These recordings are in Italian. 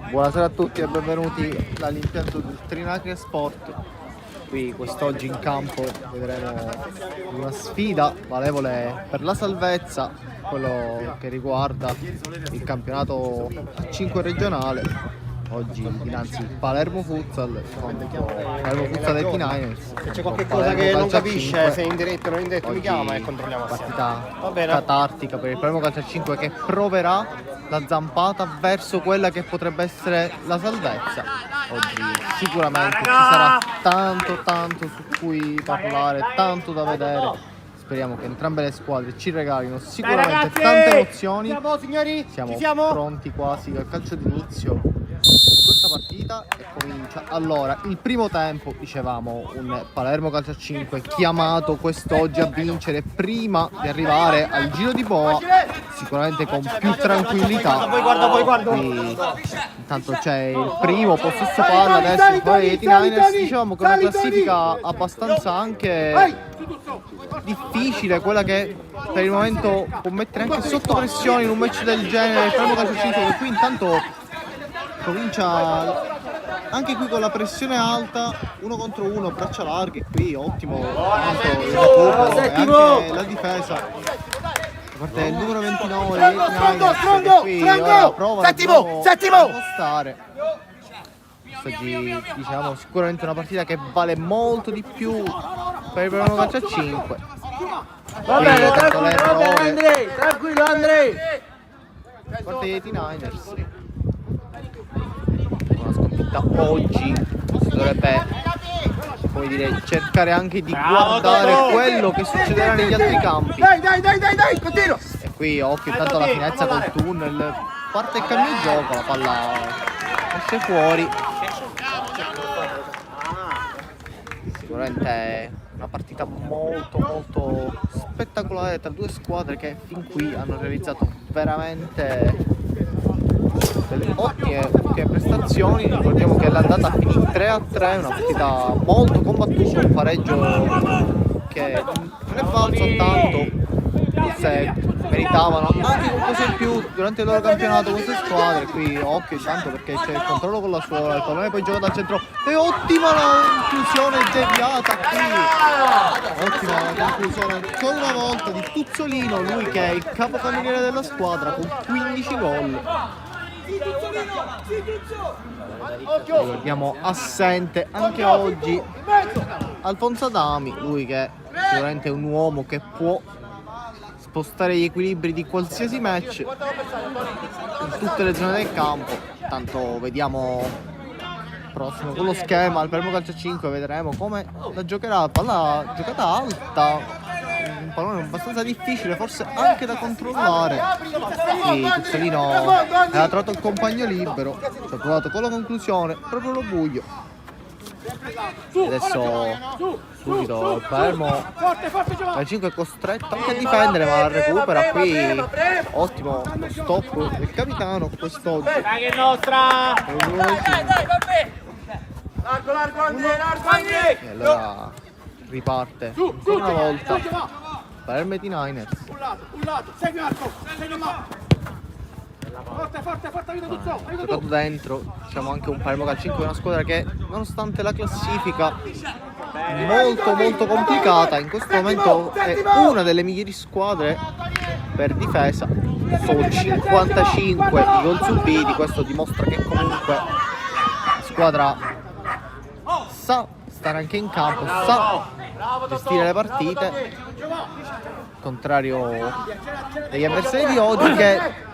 Buonasera a tutti e benvenuti dall'impianto del Trinacria Sport. Qui quest'oggi in campo vedremo una sfida valevole per la salvezza, quello che riguarda il campionato a 5 regionale. Oggi dinanzi Palermo Futsal contro Palermo Futsal 89ers. Se c'è qualche cosa che non capisce, se è in diretto o non in diretto, mi chiama e controlliamo assieme. Partita catartica per il Palermo Calcio a 5 che proverà la zampata verso quella che potrebbe essere la salvezza. Oggi sicuramente ci sarà tanto su cui parlare, tanto da vedere. Speriamo che entrambe le squadre ci regalino sicuramente tante emozioni. Siamo pronti quasi al calcio d'inizio questa partita e comincia. Allora, il primo tempo, dicevamo, un Palermo Calcio a 5 chiamato quest'oggi a vincere prima di arrivare al giro di boa, sicuramente con più tranquillità. Qui, intanto c'è il primo possesso palla, adesso i 89ers, diciamo che è una classifica abbastanza anche difficile, quella che per il momento può mettere anche sotto pressione in un match del genere. Il Palermo Calcio a 5 che qui intanto comincia anche qui con la pressione alta, 1 contro 1, braccia larghe, qui ottimo il recupero e anche la difesa da parte del numero 29 che qui ora prova a spostare. Quest'oggi diciamo sicuramente una partita che vale molto di più per il Palermo Calcio a 5. Va bene, tranquillo Andrei. Da parte dei 89ers. Una sconfitta oggi si dovrebbe, come dire, cercare anche di guardare quello che succederà negli altri campi. Dai, continua. E qui occhio intanto alla finezza col tunnel, parte il cambio gioco, la palla esce fuori. Sicuramente una partita molto spettacolare tra due squadre che fin qui hanno realizzato veramente delle ottime prestazioni. Ricordiamo che l'andata finì 3-3, una partita molto combattuta, un pareggio che non è valso tanto, forse meritavano anche qualcosa in più durante il loro campionato queste squadre. Qui occhio intanto perché c'è il controllo con la suola, il pallone poi gioca dal centro e ottima la inclusione deviata qui, ottima inclusione ancora una volta di Tuzzolino, lui che è il capocannoniere della squadra con 15 gol. Ricordiamo assente anche oggi Alfonso Adami, lui che è sicuramente un uomo che può spostare gli equilibri di qualsiasi match in tutte le zone del campo. Tanto vediamo prossimo con lo schema al Palermo Calcio a 5, vedremo come la giocherà. Palla giocata alta, un pallone abbastanza difficile forse anche da controllare. Qui Tuzzolino ha trovato il compagno libero, ci ha provato con la conclusione proprio lo buio. Adesso subito il Palermo al 5 è costretto anche a difendere, ma la recupera qui. Ottimo stop del capitano quest'oggi. Dai che è nostra! E allora riparte ancora una volta Palermo 89ers. Giocato dentro, diciamo anche un Palermo Calcio 5, una squadra che nonostante la classifica molto complicata, in questo momento è una delle migliori squadre per difesa. Sono 55 i gol subiti, questo dimostra che comunque la squadra sa stare anche in campo, sa gestire le partite, al contrario degli avversari di oggi che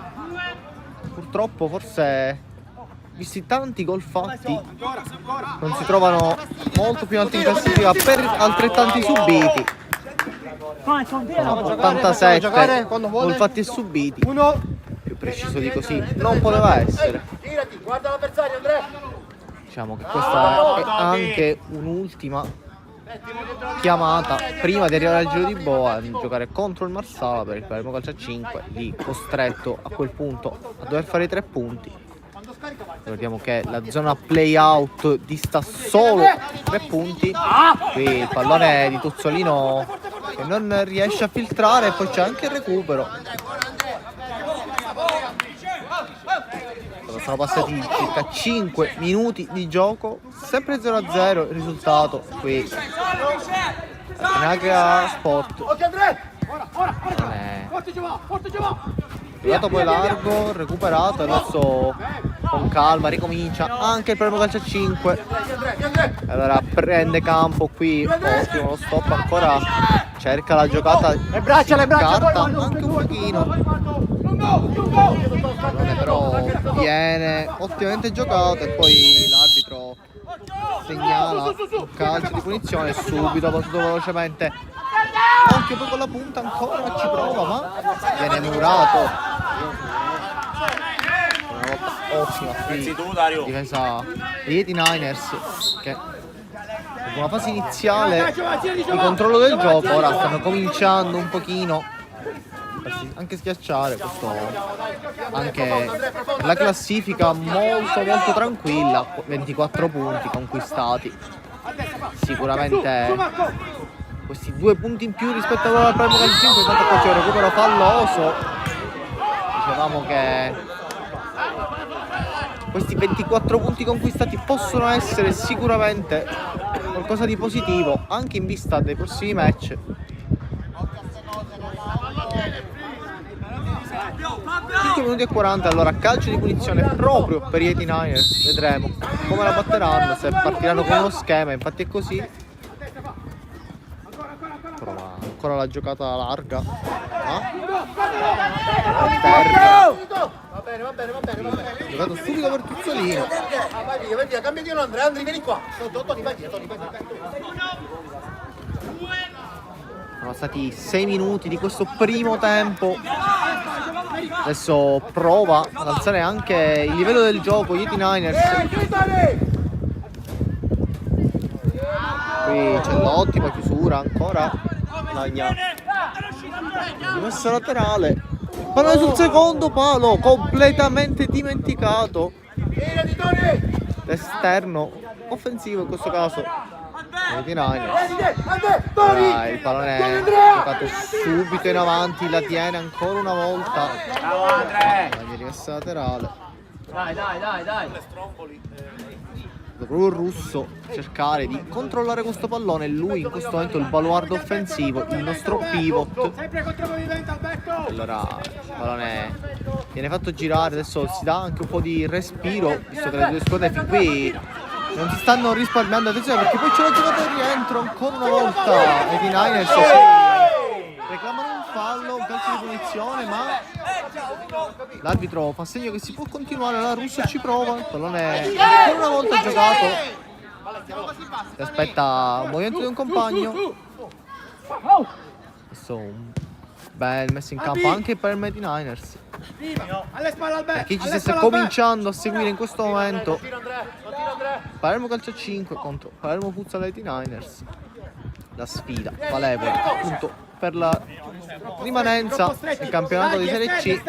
purtroppo, forse visti tanti gol fatti, non si trovano molto più alti in classifica per altrettanti subiti. Sono 87 gol fatti e subiti, più preciso di così non poteva essere. Diciamo che questa è anche un'ultima chiamata prima di arrivare al giro di boa, di giocare contro il Marsala per il Palermo Calcio a 5, lì costretto a quel punto a dover fare i 3 punti. Ricordiamo che la zona play out dista solo 3 punti. Qui il pallone di Tuzzolino che non riesce a filtrare e poi c'è anche il recupero. sono passati circa 5 minuti di gioco, sempre 0-0 il risultato qui. Naga Sport. Non è arrivato poi largo, recuperato, adesso con calma ricomincia anche il primo calcio a 5. Allora prende campo qui, ottimo lo stop ancora, cerca la giocata, Le braccia, carta anche un pochino. Però viene ottimamente giocato e poi l'arbitro segnala un calcio di punizione subito, battuto velocemente. Anche poi con la punta ancora ci prova, ma viene murato. Una volta ottima qui difesa degli 89ers che dopo una fase iniziale di controllo del gioco ora stanno cominciando un pochino a farsi anche schiacciare. Questo anche la classifica molto tranquilla, 24 punti conquistati. Sicuramente questi 2 punti in più rispetto a quello del primo calcio 5, intanto qua c'è un recupero falloso. Dicevamo che questi 24 punti conquistati possono essere sicuramente qualcosa di positivo anche in vista dei prossimi match. 5 minuti e 40, allora calcio di punizione proprio per gli 89ers. Vedremo come la batteranno, se partiranno con uno schema, infatti è così. Prova ancora la giocata larga, a terra. Va bene. Giocato subito per Tuzzolino. Vai via, cambia di Andrea, vieni qua. Toni, vai via. Sono stati 6 minuti di questo primo tempo. Adesso prova ad alzare anche il livello del gioco gli 89ers. Qui c'è l'ottima chiusura ancora. Rimessa laterale. Palla sul secondo palo, completamente dimenticato. L'esterno offensivo in questo caso. Il pallone è giocato subito in avanti, la tiene ancora una volta. Rimessa laterale. Dai. Proprio il russo cercare di controllare questo pallone. Lui in questo momento è il baluardo offensivo, il nostro pivot. Allora il pallone viene fatto girare, adesso si dà anche un po' di respiro, visto che le due squadre fin qui non si stanno risparmiando. Attenzione perché poi c'è la giocata di rientro ancora una volta. E i Niners reclamano un fallo, un calcio di punizione, ma l'arbitro fa segno che si può continuare. La russa ci prova, il pallone ancora una volta giocato, si aspetta un movimento di un compagno. Adesso un bel messo in campo anche per i Niners, per chi ci sta cominciando a seguire in questo momento. Palermo calcio a 5 contro Palermo Futsal 89ers, la sfida valevole appunto per la rimanenza nel campionato di Serie C di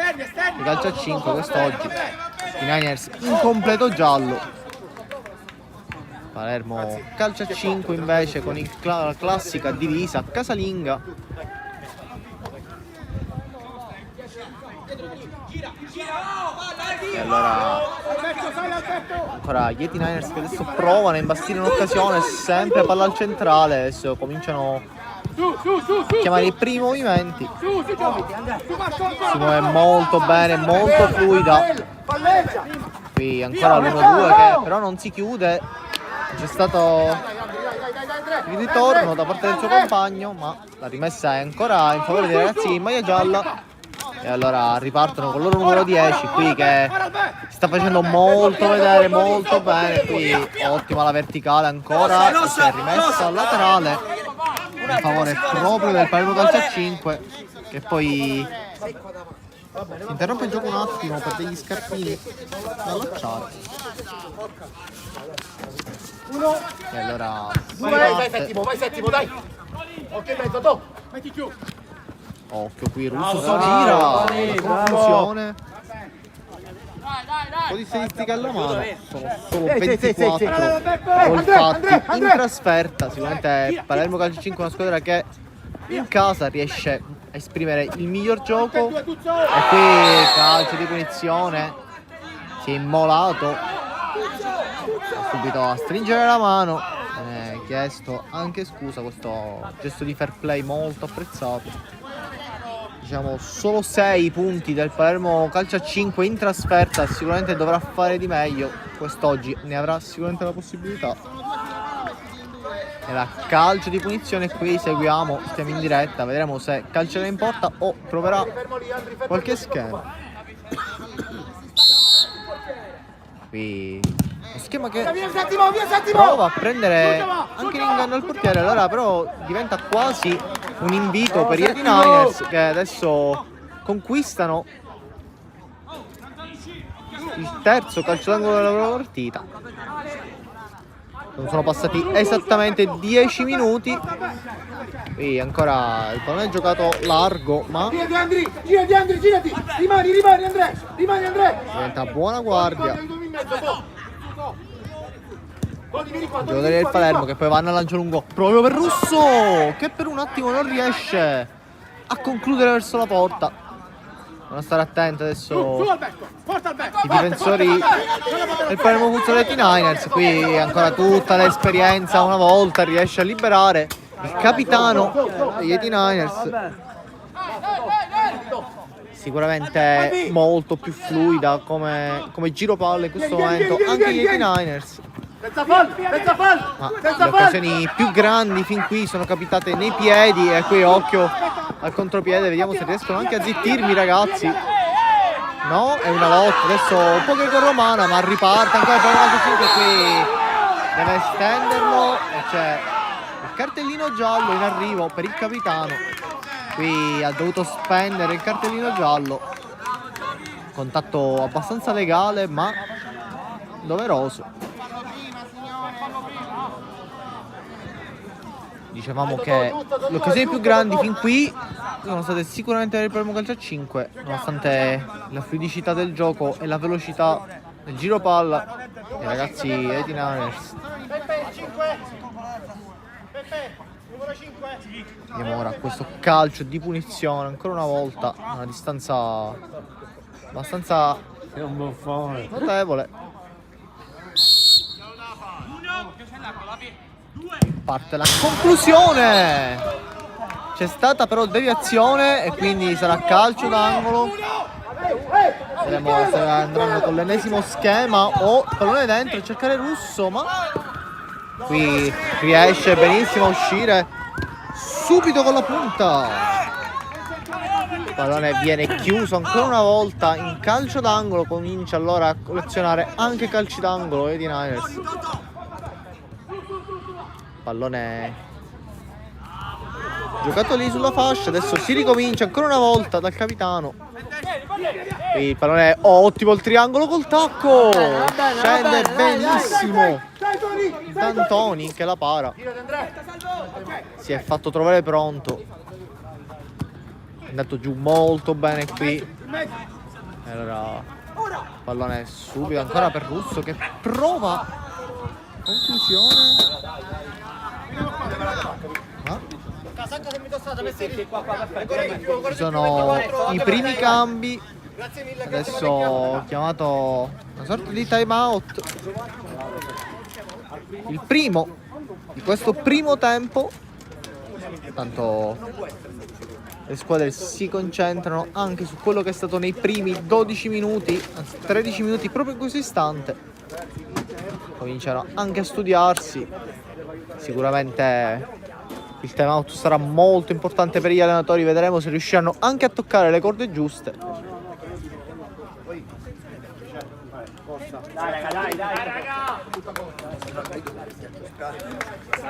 calcio a 5 quest'oggi. I Niners in completo giallo, Palermo calcio a 5 invece con la classica divisa casalinga. E allora ancora gli 89ers che adesso provano a imbastire un'occasione, sempre palla al centrale. Adesso cominciano a chiamare i primi movimenti. Si muove molto bene, molto fluida. Qui ancora l'1-2 che però non si chiude. C'è stato il ritorno da parte del suo compagno, ma la rimessa è ancora in favore dei ragazzi in maglia gialla. E allora ripartono con il loro numero 10 qui che si sta facendo molto vedere, molto bene. Qui ottima la verticale ancora, e si è rimessa al laterale in favore proprio del Palermo calcio a 5, che poi interrompe il gioco un attimo per degli scarpini da allacciare. E allora Vai settimo, dai. Ok, mezzo, to. Metti giù. Occhio qui, Russo si gira, la confusione. Un po' di statistica alla mano, sono solo 24 gol fatti in trasferta. Sicuramente Palermo calcio 5 è una squadra che in casa riesce a esprimere il miglior gioco. E qui calcio di punizione, si è immolato, subito a stringere la mano, chiesto anche scusa, questo gesto di fair play molto apprezzato. Diciamo solo 6 punti del Palermo Calcio a 5 in trasferta, sicuramente dovrà fare di meglio, quest'oggi ne avrà sicuramente la possibilità. E la calcio di punizione qui seguiamo, stiamo in diretta, vedremo se calcerà in porta o proverà qualche schema. Qui uno schema che prova a prendere anche in inganno al portiere, allora però diventa quasi un invito per gli 89ers che adesso conquistano il terzo calcio d'angolo della loro partita. Non sono passati esattamente 10 minuti. Qui ancora il pallone è giocato largo, ma Girati Andri, girati! Rimani Andrea! diventa buona guardia. Giocatori del Palermo che poi vanno a lancio lungo proprio per Russo, che per un attimo non riesce a concludere verso la porta. Devono stare attenti adesso i difensori del Palermo Futsal 89ers. Qui ancora tutta l'esperienza, una volta riesce a liberare il capitano degli 89ers. Sicuramente molto più fluida come giro palla in questo momento anche gli 89ers. Ma le occasioni più grandi fin qui sono capitate nei piedi, e qui occhio al contropiede, vediamo se riescono anche a zittirmi, ragazzi. No, è una lotta, adesso un po' greco romana, ma riparte ancora per il 5, qui deve estenderlo e c'è il cartellino giallo in arrivo per il capitano. Qui ha dovuto spendere il cartellino giallo, contatto abbastanza legale ma doveroso. Dicevamo che le occasioni più grandi fin qui sono state sicuramente del Palermo Calcio a 5, nonostante la fluidità del gioco e la velocità del giro palla. I ragazzi 89ers. Vediamo ora questo calcio di punizione, ancora una volta a una distanza abbastanza notevole. Parte la conclusione, c'è stata però deviazione e quindi sarà calcio d'angolo. Vedremo se andranno con l'ennesimo schema o pallone dentro a cercare Russo, ma qui riesce benissimo a uscire subito con la punta. Il pallone viene chiuso ancora una volta in calcio d'angolo, comincia allora a collezionare anche calci d'angolo di Niners. Pallone giocato lì sulla fascia, adesso si ricomincia ancora una volta dal capitano. Qui il pallone è ottimo, il triangolo col tacco, scende benissimo D'Antoni che la para, si è fatto trovare pronto, è andato giù molto bene qui. E allora pallone subito ancora per Russo che prova conclusione. Ci sono i primi cambi, adesso ho chiamato una sorta di time out, il primo di questo primo tempo, tanto le squadre si concentrano anche su quello che è stato nei primi 12 minuti, anzi 13 minuti proprio in questo istante, cominciano anche a studiarsi. Sicuramente il time out sarà molto importante per gli allenatori, vedremo se riusciranno anche a toccare le corde giuste.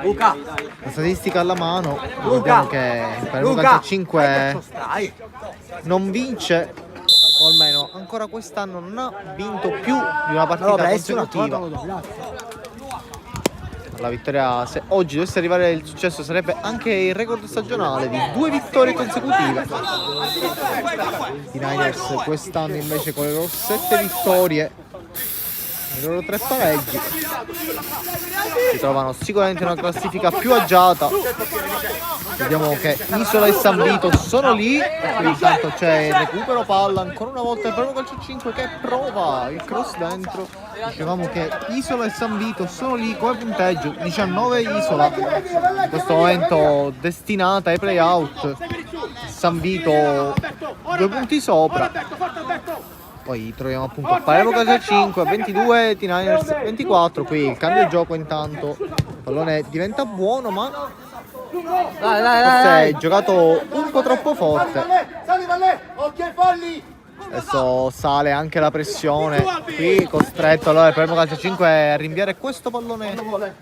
Luca, La statistica alla mano, vediamo che il Palermo Calcio a 5 non vince, o almeno ancora quest'anno non ha vinto più di una partita consecutiva. La vittoria, se oggi dovesse arrivare il successo, sarebbe anche il record stagionale di 2 vittorie consecutive. I Niners quest'anno invece con le loro 7 vittorie, i loro 3 pareggi, si trovano sicuramente in una classifica più agiata Vediamo che Isola e San Vito sono lì. E qui intanto c'è il recupero palla. Ancora una volta il primo calcio 5 che prova il cross dentro. Dicevamo che Isola e San Vito sono lì come punteggio. 19 Isola. In questo momento destinata ai playout. San Vito 2 punti sopra. Poi troviamo appunto Palermo calcio 5, 22 T-Niners 24. Qui il cambio gioco intanto. Il pallone diventa buono, ma forse è giocato un po' troppo forte. Sali Valle, occhio ai falli. Adesso sale anche la pressione. Qui costretto allora il Palermo calcio 5 a rinviare questo pallone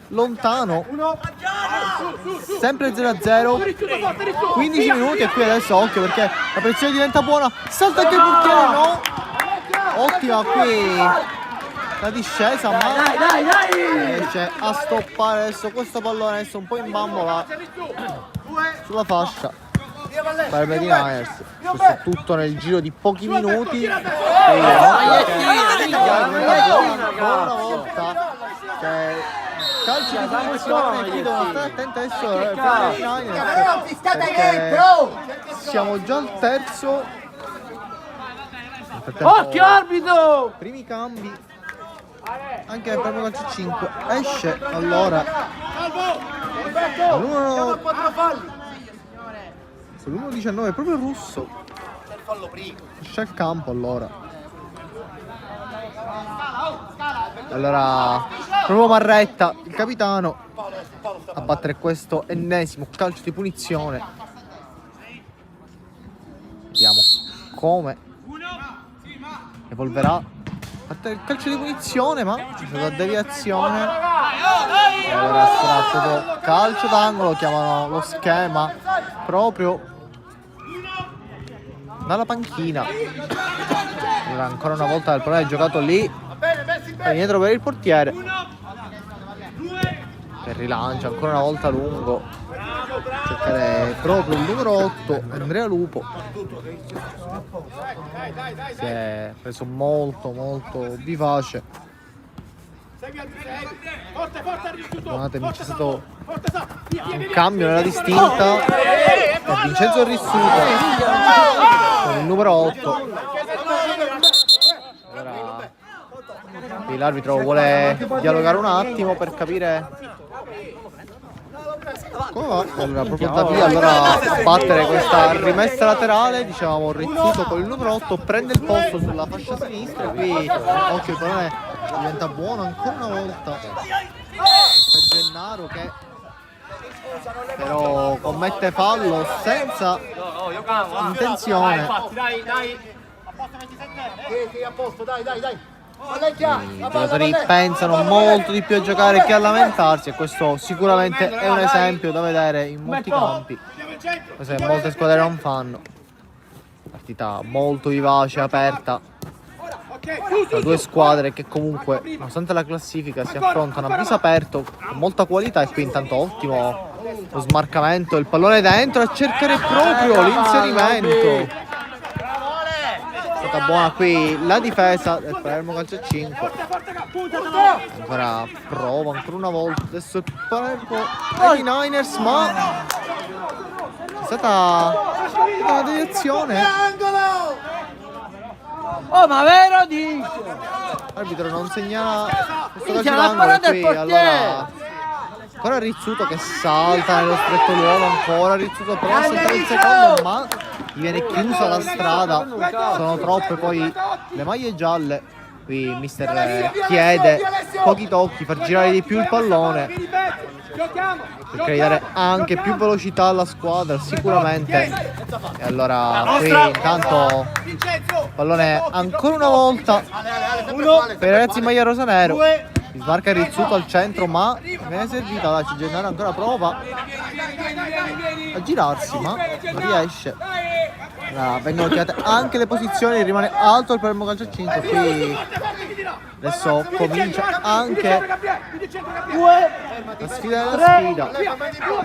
lontano. Sempre 0-0. 15 minuti e qui adesso occhio perché la pressione diventa buona. Salta anche il portiere, no? Ottima qui la discesa, ma riesce a stoppare adesso questo pallone, adesso un po' in bambola sulla fascia per i Niners. Questo tutto nel giro di pochi minuti. Ancora una volta calci di punizione, qui devono stare attenti adesso per i Niners perché siamo già al terzo. Occhio arbitro! Primi cambi anche nel primo calcio 5 esce allora sull'1-19 proprio Russo esce al campo allora proprio Marretta il capitano a battere questo ennesimo calcio di punizione. Vediamo come evolverà il calcio di punizione, ma c'è stata deviazione e allora sarà proprio calcio d'angolo. Chiamano lo schema proprio dalla panchina. Allora, ancora una volta il pallone è giocato lì dietro per il portiere che rilancia ancora una volta lungo, cercare proprio il numero 8 Andrea Lupo. Si è preso molto vivace. Perdonatemi, c'è stato un cambio nella distinta e Vincenzo Rissuto con il numero 8. Allora, qui l'arbitro vuole dialogare un attimo per capire come va. Allora, proprio da lì allora a battere questa rimessa laterale, dicevamo Rizzuto con il numero 8 prende il posto sulla fascia sinistra. Qui occhio, il pallone diventa buono ancora una volta per Gennaro che però commette fallo senza intenzione. Sì, a posto, dai. I giocatori pensano molto di più a giocare che a lamentarsi e questo sicuramente è un esempio da vedere in molti campi, cosa che molte squadre non fanno. Partita molto vivace, aperta tra due squadre che comunque nonostante la classifica si affrontano a viso aperto con molta qualità. E qui intanto ottimo lo smarcamento, il pallone dentro a cercare proprio l'inserimento. È stata buona qui la difesa del Palermo calcio 5. Ancora prova ancora una volta adesso il Palermo dei Niners, ma è stata una deviazione. Oh, ma vero dice! L'arbitro non segnala questo Minchia, calcio la d'angolo parata qui. del portiere! Allora ancora Rizzuto che salta nello stretto luogo, ancora Rizzuto prova a saltare il secondo, ma gli viene chiusa la strada, sono troppe poi le maglie gialle. Qui mister chiede pochi tocchi per girare di più il pallone, cerca di dare anche più velocità alla squadra sicuramente. E allora qui intanto pallone ancora una volta per i ragazzi in maglia rosanero. Si smarca Rizzuto al centro, ma viene servita. Allora Gennaro ancora prova a girarsi, ma non riesce. Allora, vengono tirate anche le posizioni, rimane alto il Palermo calcio 5. Qui adesso comincia anche la sfida della sfida.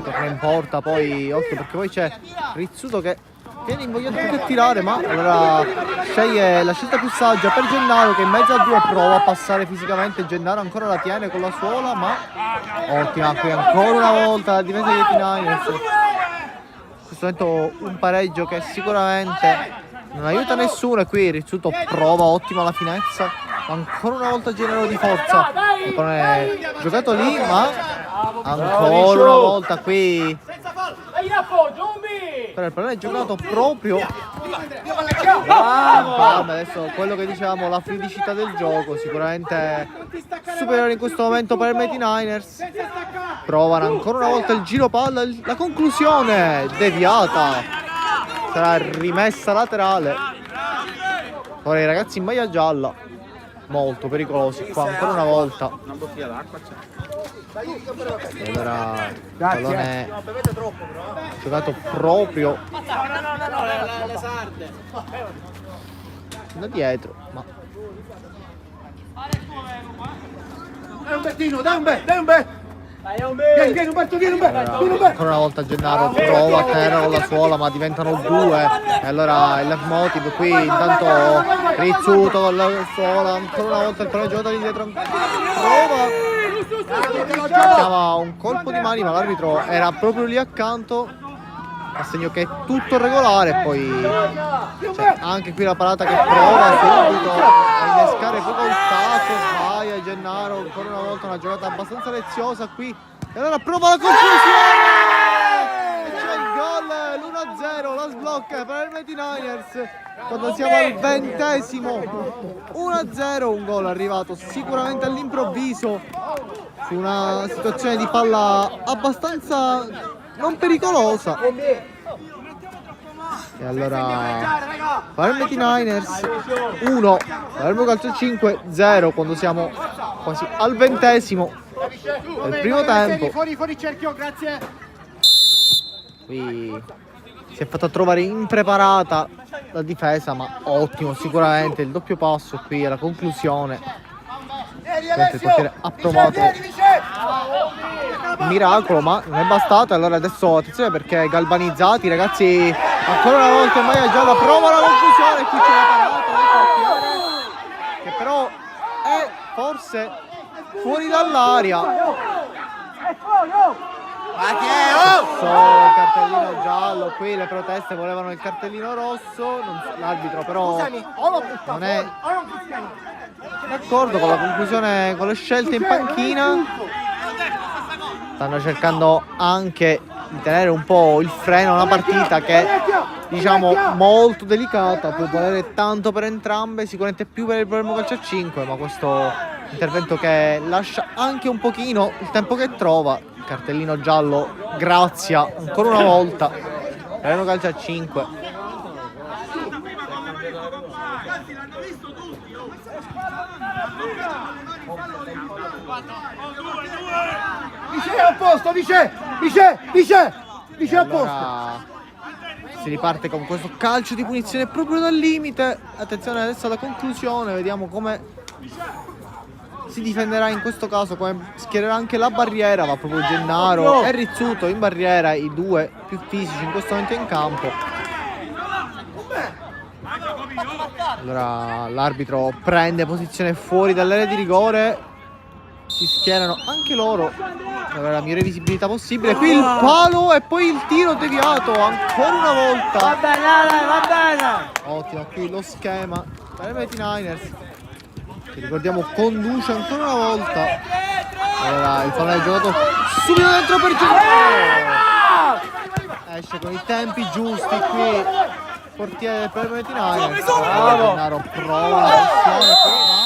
Torna in porta poi, occhio perché poi c'è Rizzuto che viene invogliato più che tirare, ma allora sceglie la scelta più saggia per Gennaro che in mezzo a due prova a passare fisicamente. Gennaro ancora la tiene con la suola, ma ottima qui ancora una volta la difesa dei Niners. questo momento un pareggio che sicuramente non aiuta nessuno, e qui Rizzuto prova ottima la finezza, ma ancora una volta Gennaro di forza, non è giocato lì, ma ancora una volta qui però il pallone è giocato proprio. Adesso quello che dicevamo, la fluidità del gioco sicuramente superiore in questo momento per i 49ers. Provano ancora una volta il giro palla, la conclusione deviata, sarà rimessa laterale. Ora i ragazzi in maglia gialla molto pericolosi qua ancora una volta. E allora il pallone giocato proprio da dietro, ma Dai un bettino, dai un be! Vieni Umberto, vieni un be! ancora una volta Gennaro prova a tenere con la suola, ma diventano due, e allora il leitmotiv qui intanto Rizzuto con la suola, ancora una volta il pallone giocato lì dietro, prova, cercava un colpo di mani, ma l'arbitro era proprio lì accanto, a segno che è tutto regolare. Poi c'è anche qui la parata che prova subito a innescare poco il taco, sbaglia Gennaro, ancora una volta una giocata abbastanza leziosa qui, e allora prova la conclusione e c'è il gol, l'1-0, la sblocca per il 49ers quando siamo al 20°. 1-0, un gol arrivato sicuramente all'improvviso su una situazione di palla abbastanza non pericolosa. E allora Palermo 49ers 1, Palermo Calcio 5 0 quando siamo quasi al 20° del primo tempo. Fuori cerchio, grazie. Qui si è fatta trovare impreparata la difesa, ma ottimo sicuramente il doppio passo qui alla conclusione. Il portiere ha provato un miracolo, ma non è bastato. Allora adesso attenzione perché galvanizzati ragazzi, ancora una volta in maglia gialla, prova la conclusione, qui c'è la parata del portiere che però è forse fuori dall'aria. Il cartellino giallo, qui le proteste volevano il cartellino rosso, l'arbitro però non è d'accordo con la conclusione, con le scelte in panchina. Stanno cercando anche di tenere un po' il freno a una partita che diciamo molto delicata, può valere tanto per entrambe, sicuramente più per il Palermo Calcio a 5, ma questo intervento che lascia anche un pochino il tempo che trova. Cartellino giallo, Grazia ancora una volta, Palermo Calcio a 5. Vice a posto, vice a posto. Allora, si riparte con questo calcio di punizione proprio dal limite. Attenzione adesso alla conclusione, vediamo come si difenderà in questo caso, come schiererà anche la barriera. Va proprio Gennaro e Rizzuto in barriera, i due più fisici in questo momento in campo. Allora l'arbitro prende posizione fuori dall'area di rigore, si schierano anche loro per avere la migliore visibilità possibile. Qui il palo e poi il tiro deviato ancora una volta. Va bene. Ottimo qui lo schema per i 49ers, che ricordiamo conduce ancora una volta. Allora il pallone è giocato subito dentro per Gennaro, esce con i tempi giusti qui portiere del Palermo 49ers. Gennaro prova la pressione prima,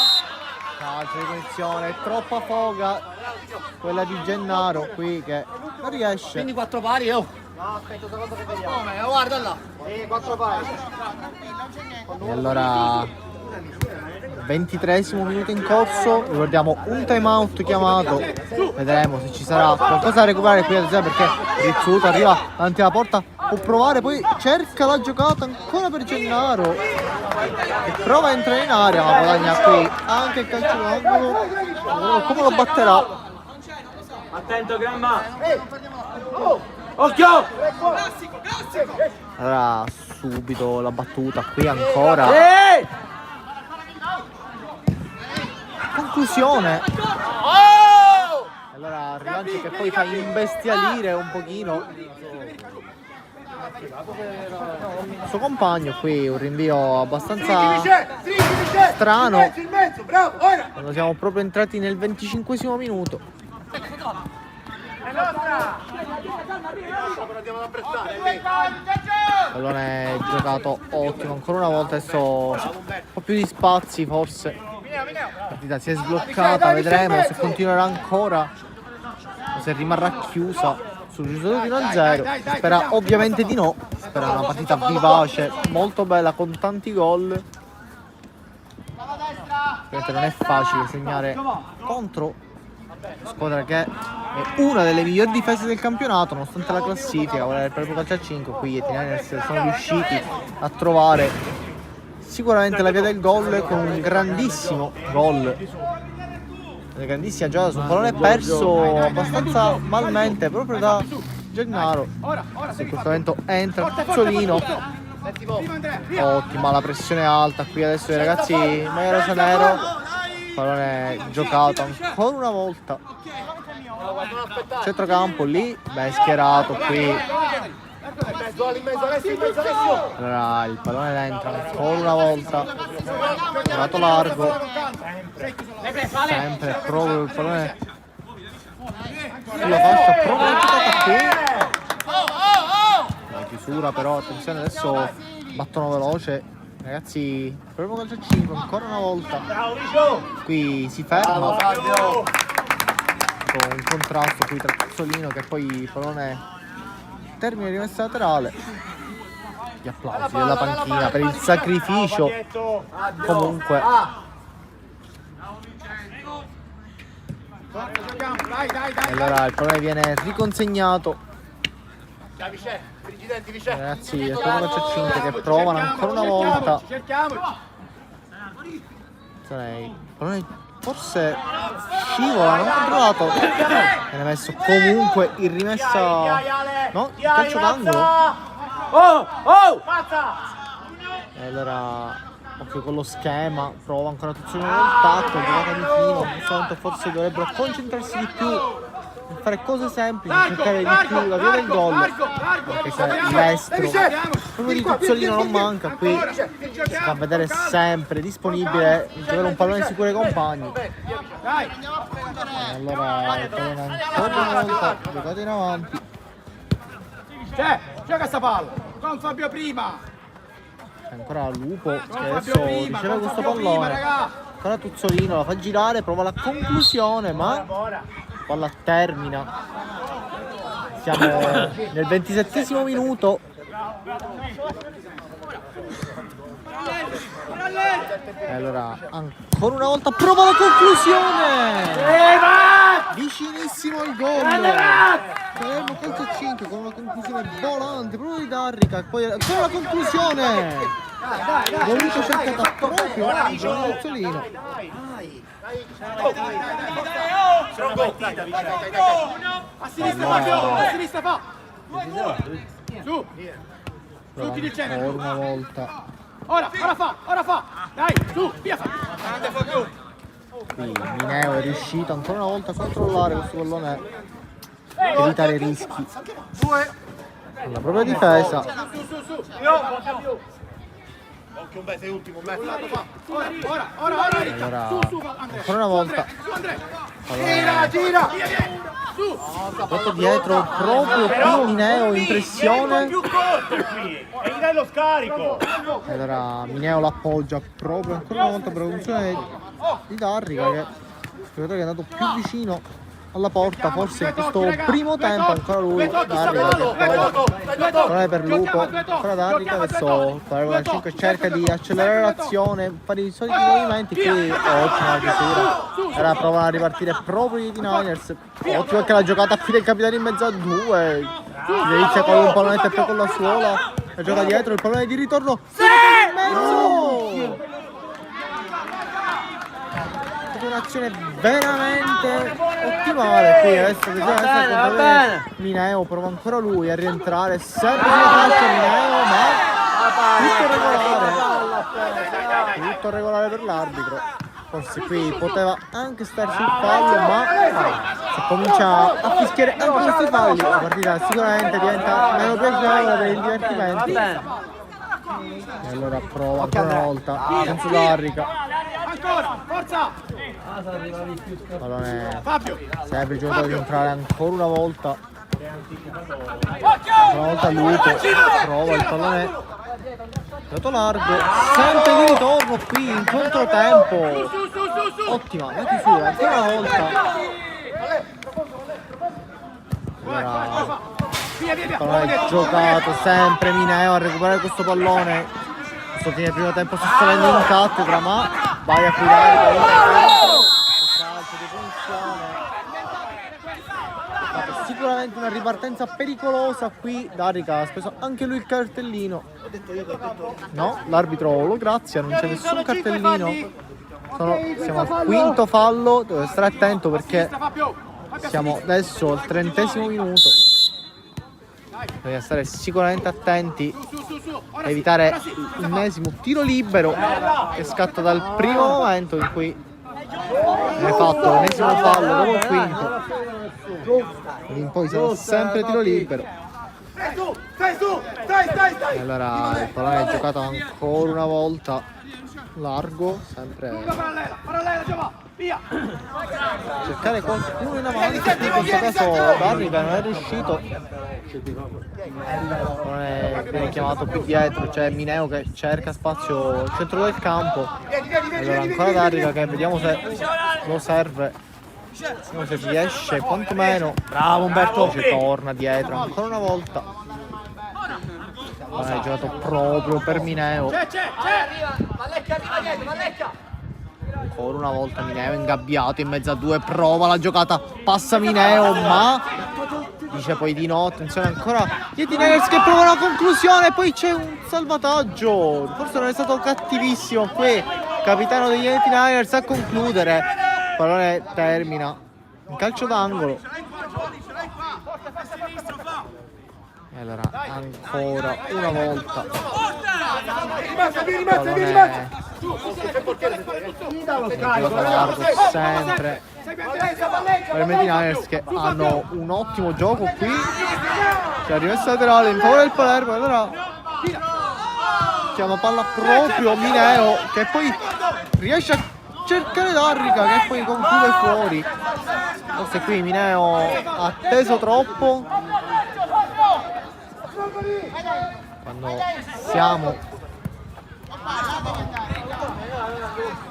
calcio di punizione, è troppa foga quella di Gennaro qui che non riesce. Quindi 4 pari, No, aspetta un secondo che vediamo. Come? Guarda là. 4 pari. E allora 23° minuto in corso, ricordiamo un time out chiamato, vedremo se ci sarà qualcosa da recuperare qui perché Rizzuto arriva davanti alla porta, può provare, poi cerca la giocata ancora per Gennaro e prova a entrare in area, ma guadagna qui anche il calcio d'angolo. Come lo batterà? Attento Gramma. Occhio. Allora subito la battuta qui ancora, conclusione. Allora rilancio che poi fa imbestialire un pochino Il suo compagno qui, un rinvio abbastanza Stringi, strano. in mezzo, bravo, ora! Quando siamo proprio entrati nel 25esimo minuto. Pallone giocato ottimo, ancora una volta adesso un po' più di spazi forse. La partita si è sbloccata, vedremo se continuerà ancora o se rimarrà chiusa sul risultato di 1-0. Si spera ovviamente di no, si spera una partita vivace, molto bella con tanti gol. Ovviamente non è facile segnare contro una squadra che è una delle migliori difese del campionato, nonostante la classifica, vuole il proprio calcio a 5. Qui i Niners sono riusciti a trovare sicuramente la via del gol con un grandissimo gol, una grandissima giocata su un pallone perso abbastanza malmente proprio da Gennaro. In questo momento entra Tuzzolino. Ottima la pressione alta qui adesso i ragazzi meglio rosanero. Pallone giocato ancora una volta centrocampo lì, ben schierato qui. Allora il pallone entra ancora una volta, giocato largo, sempre proprio il pallone sulla fascia, proprio la giocata qui. La chiusura però, attenzione, adesso battono veloce ragazzi, proprio calcio a 5 ancora una volta. Qui si ferma con un contrasto qui tra Tuzzolino che poi il pallone termine di rimessa laterale. Gli applausi della panchina per il sacrificio comunque. Allora il pallone viene riconsegnato. Ragazzi, il primo calcio a 5 che provano ancora una volta. Il pallone forse scivola, non controllato. Viene messo comunque in rimessa. No, calcio d'angolo. E allora occhio con lo schema, prova ancora Tuzzolino nel tacco, giocata di fino. In questo momento forse dovrebbero concentrarsi di più, fare cose semplici, cercare di più la via del gol, perché se l'estro proprio di Tuzzolino non manca, qui si fa vedere sempre disponibile giocare un pallone sicuro ai compagni. Allora il pallone ancora una volta giocato in avanti. Gioca sta palla con Fabio Prima. Ancora Lupo che adesso riceve questo pallone. Ancora Tuzzolino la fa girare, prova la conclusione ma palla termina. Siamo nel 27esimo minuto. E allora ancora una volta prova la conclusione. Vicinissimo al gol. Palermo calcio a 5 con una conclusione volante proprio di Darrica. Poi ancora la conclusione. Voluto cercata proprio il Tuzzolino. A sinistra Fabio, a sinistra fa. Su. Ancora una volta. Ora fa. Dai, su, via. Qui Mineo è riuscito ancora una volta a controllare questo pallone, evitare rischi nella propria difesa. Occhio un sei ultimo, ora. Allora ancora una volta Gira. sotto dietro proprio qui Mineo in pressione. E gli dai lo scarico. E allora Mineo l'appoggia proprio ancora una volta per la funzione di Darrica, che è il giocatore che è andato più vicino alla porta forse in questo primo tempo. Ancora lui Darrica che prova per Lupo, ancora Darrica. Adesso Palermo 5 cerca di accelerare l'azione, fare i soliti movimenti. Qui ottima chiusura, ora provano a ripartire proprio i Niners. Ottimo anche la giocata qui del capitano in mezzo a due, inizia con un pallone e poi con la suola la gioca dietro, il pallone di ritorno in mezzo. Un'azione veramente ottimale qui adesso Va bene. Mineo prova ancora lui a rientrare sempre sulla fascia Mineo, ma tutto regolare per l'arbitro. Forse qui poteva anche starsi il fallo, ma se comincia a fischiare anche questi falli, la partita sicuramente diventa meno piacevole per il divertimento. E allora prova ancora una volta senza Darrica. Ancora, forza! Pallone Fabio! sempre il giocatore di entrare ancora una volta. Ancora una volta Lupo prova il pallone dato largo, sempre di ritorno qui in controtempo. Ottima la chiusura ancora una volta. Allora, pallone giocato, sempre Mineo a recuperare questo pallone. Questo fine primo tempo sta salendo in cattedra, ma vai a cuidare calcio di punizione. Sicuramente una ripartenza pericolosa qui. Darrica ha speso anche lui il cartellino. No, l'arbitro lo grazia, non c'è nessun cartellino. Siamo al quinto fallo, deve stare attento perché siamo adesso al 30° minuto. Bisogna stare sicuramente attenti a evitare l'ennesimo tiro libero che scatta dal primo momento in cui viene fatto l'ennesimo fallo dopo il quinto. In poi siamo sempre tiro libero. E allora il pallone è giocato ancora una volta largo, sempre cercare qualcuno in avanti. In questo caso Darrica non è riuscito, viene chiamato qui dietro, c'è Mineo che cerca spazio al centro del campo. Allora ancora Darrica che vediamo se lo serve. Vediamo se riesce quantomeno. Bravo Umberto! Ci torna dietro ancora una volta. È giocato proprio per Mineo. Ancora una volta Mineo ingabbiato in mezzo a due, prova la giocata, passa Mineo, ma dice poi di no. Attenzione ancora Yetinegers che prova la conclusione, poi c'è un salvataggio. Forse non è stato cattivissimo qui capitano degli Yetinegers a concludere. Il pallone termina in calcio d'angolo. E allora ancora una volta largo, sempre per i Yetinegers che hanno un ottimo gioco qui. C'è rimessa laterale in favore del Palermo. E allora chiama palla proprio Mineo che poi riesce a cercare Darrica che poi conclude fuori. Forse qui Mineo ha atteso troppo. Quando siamo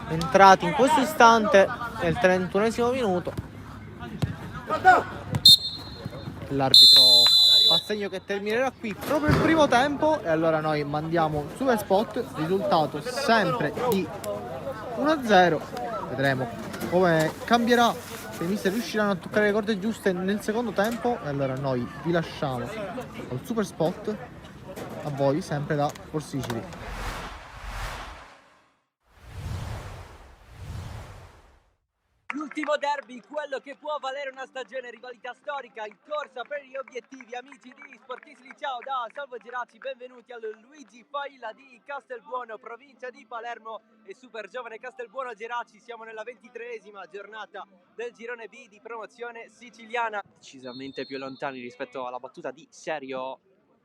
entrati in questo istante nel 31° minuto, l'arbitro fa segno che terminerà qui proprio il primo tempo. E allora noi mandiamo un super spot, risultato sempre di 1-0. Vedremo come cambierà, se i mister riusciranno a toccare le corde giuste nel secondo tempo. E allora noi vi lasciamo al super spot, a voi sempre da Sport Sicily. L'ultimo derby, quello che può valere una stagione, rivalità storica in corsa per gli obiettivi. Amici di Sport Sicily, ciao da Salvo Geraci, benvenuti al Luigi Failla di Castelbuono, provincia di Palermo e super giovane Castelbuono Geraci. Siamo nella 23esima giornata del girone B di promozione siciliana, decisamente più lontani rispetto alla battuta di Serio.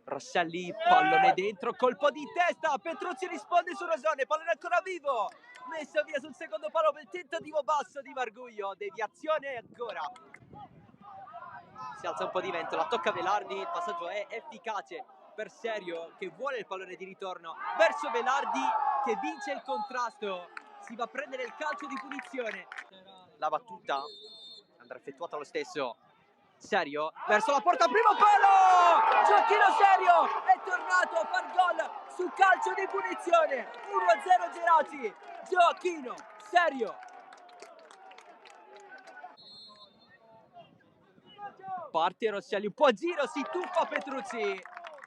Rosselli, pallone dentro, colpo di testa, Petruzzi risponde su Rosone, pallone ancora vivo, messo via sul secondo palo per il tentativo basso di Marguglio, deviazione ancora. Si alza un po' di vento, la tocca Velardi, il passaggio è efficace per Serio che vuole il pallone di ritorno verso Velardi che vince il contrasto, si va a prendere il calcio di punizione. La battuta andrà effettuata lo stesso. Serio verso la porta, primo palo, Gioacchino Serio è tornato a far gol su calcio di punizione. 1-0 Geraci, Gioacchino Serio. Parte Rosselli, un po' a giro, si tuffa Petruzzi e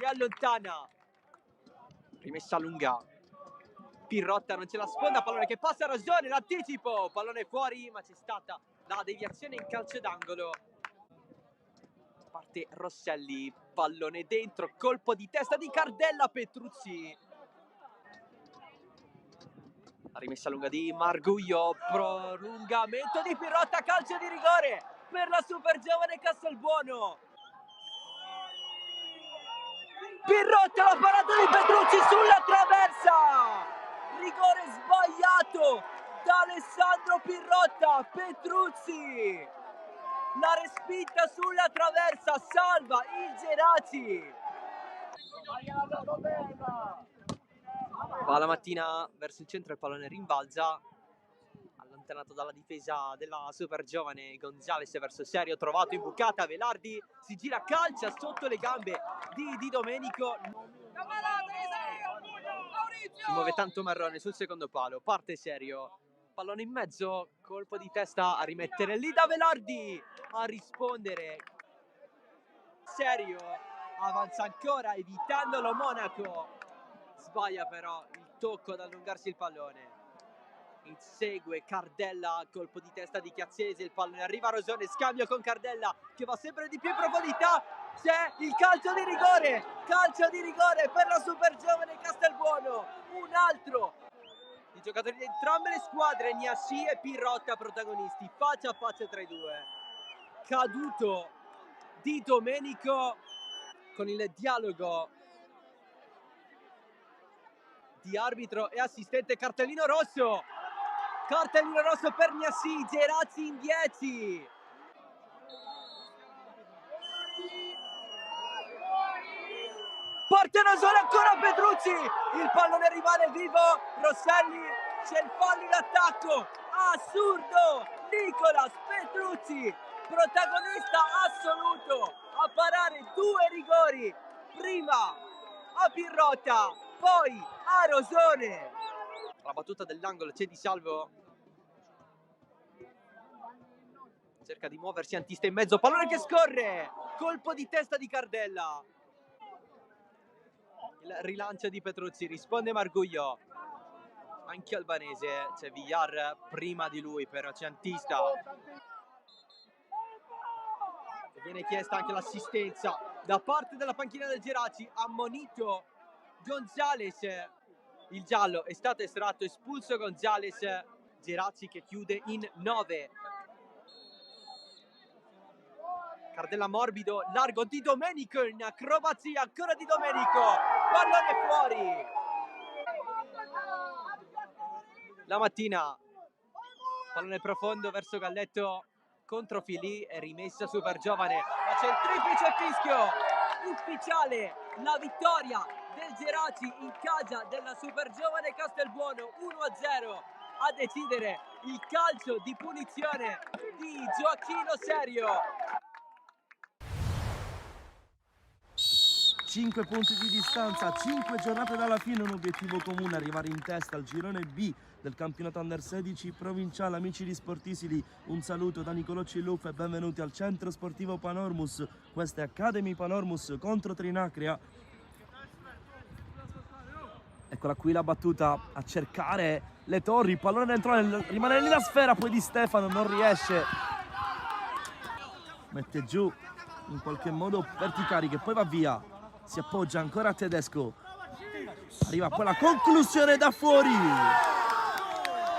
allontana. Rimessa lunga, Pirrotta non ce la sponda, pallone che passa a Rosone, l'anticipo, pallone fuori ma c'è stata la deviazione in calcio d'angolo. Parte Rosselli, pallone dentro, colpo di testa di Cardella, Petruzzi. rimessa lunga di Marguglio, prolungamento di Pirrotta, calcio di rigore per la super giovane Castelbuono. Pirrotta, la parata di Petrucci sulla traversa, rigore sbagliato da Alessandro Pirrotta. Petrucci, la respinta sulla traversa, salva il Geraci. Va la Mattina verso il centro, il pallone rimbalza, allontanato dalla difesa della super giovane Gonzales verso Serio, trovato in bucata, Velardi si gira, calcia sotto le gambe di Domenico. Si muove tanto Marrone sul secondo palo, parte Serio, pallone in mezzo, colpo di testa a rimettere lì da Velardi, a rispondere Serio, avanza ancora evitandolo Monaco, sbaglia però il tocco ad allungarsi il pallone. Insegue Cardella, colpo di testa di Chiazzese, il pallone arriva a Rosone, scambio con Cardella che va sempre di più in profondità, c'è il calcio di rigore per la super giovane Castelbuono, un altro di giocatori di entrambe le squadre, Niasci e Pirrotta protagonisti, faccia a faccia tra i due. Caduto di Domenico con il dialogo di arbitro e assistente, cartellino rosso per Niasci, Geraci in 10. Porta Rosone, ancora Petrucci, il pallone rimane vivo, Rosselli, c'è il fallo in attacco, assurdo, Nicolas Petrucci, protagonista assoluto, a parare 2 rigori, prima a Pirrotta, poi a Rosone. La battuta dell'angolo, c'è Di Salvo, cerca di muoversi, Antista in mezzo, pallone che scorre, colpo di testa di Cardella, il rilancio di Petrucci, risponde Marguglio, anche Albanese, c'è Villar prima di lui, però c'è Antista. Viene chiesta anche l'assistenza da parte della panchina del Geraci, ammonito Gonzales, il giallo è stato estratto, espulso Gonzales, Geraci che chiude in 9. Cardella morbido, largo di Domenico, in acrobazia ancora di Domenico, pallone fuori. La Mattina, pallone profondo verso Galletto, contro Filì e rimessa super giovane, ma c'è il triplice fischio ufficiale, la vittoria del Geraci in casa della super giovane Castelbuono, 1-0, a decidere il calcio di punizione di Gioacchino Serio. 5 punti di distanza, 5 giornate dalla fine, un obiettivo comune, arrivare in testa al girone B del campionato Under 16 provinciale. Amici di Sportisili, un saluto da Nicolò Cilluff e benvenuti al centro sportivo Panormus. Questa è Academy Panormus contro Trinacria. Eccola qui la battuta a cercare le torri, il pallone dentro, rimane lì la sfera, poi Di Stefano non riesce, mette giù in qualche modo Perticari che poi va via, si appoggia ancora a Tedesco, arriva poi la conclusione da fuori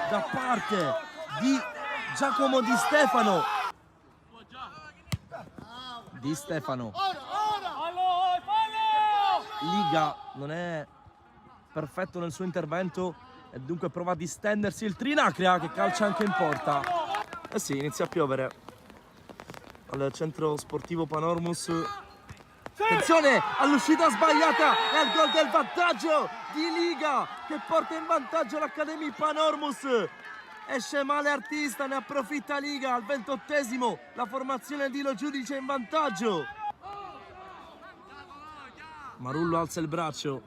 da parte di Giacomo Di Stefano. Di Stefano, Liga non è perfetto nel suo intervento e dunque prova a distendersi il Trinacria che calcia anche in porta. Eh sì, inizia a piovere al centro sportivo Panormus. Attenzione all'uscita sbagliata e al gol del vantaggio di Liga che porta in vantaggio l'Academy Panormus. Esce male Artista, ne approfitta Liga al 28esimo, la formazione di Lo Giudice in vantaggio. Marullo alza il braccio,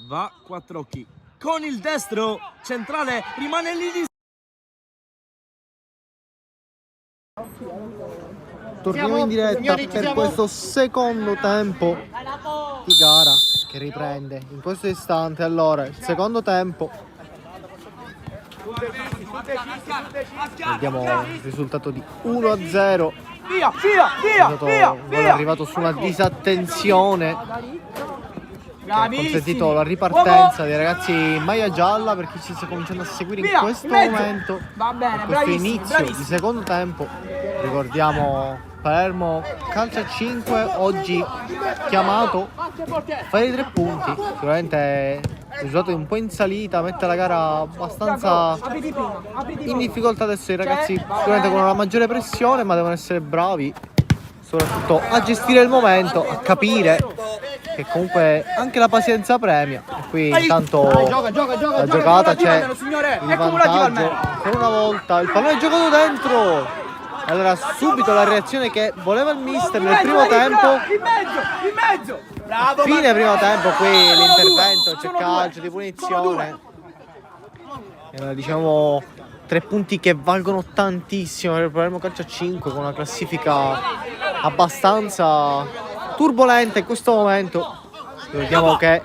va Quattrocchi con il destro centrale, rimane lì. Torniamo in diretta per questo secondo tempo di gara che riprende in questo istante. Allora, il secondo tempo, vediamo il risultato di 1-0. È arrivato su una disattenzione che ha consentito la ripartenza dei ragazzi in maglia gialla, perché ci sta cominciando a seguire in questo momento. Va bene, questo bravissimo, inizio bravissimo. di secondo tempo. Ricordiamo Palermo calcio a 5, oggi chiamato a fare i 3 punti. Sicuramente il risultato è un po' in salita, mette la gara abbastanza in difficoltà adesso i ragazzi, sicuramente con una maggiore pressione, ma devono essere bravi soprattutto a gestire il momento, a capire che comunque anche la pazienza premia. E qui intanto la giocata c'è il vantaggio per una volta, il pallone è giocato dentro. Allora subito la reazione che voleva il mister nel primo tempo. In mezzo! Bravo! Fine primo tempo, qui l'intervento, c'è calcio di punizione. Diciamo 3 punti che valgono tantissimo per il Palermo calcio a 5, con una classifica abbastanza turbolenta in questo momento. Ricordiamo che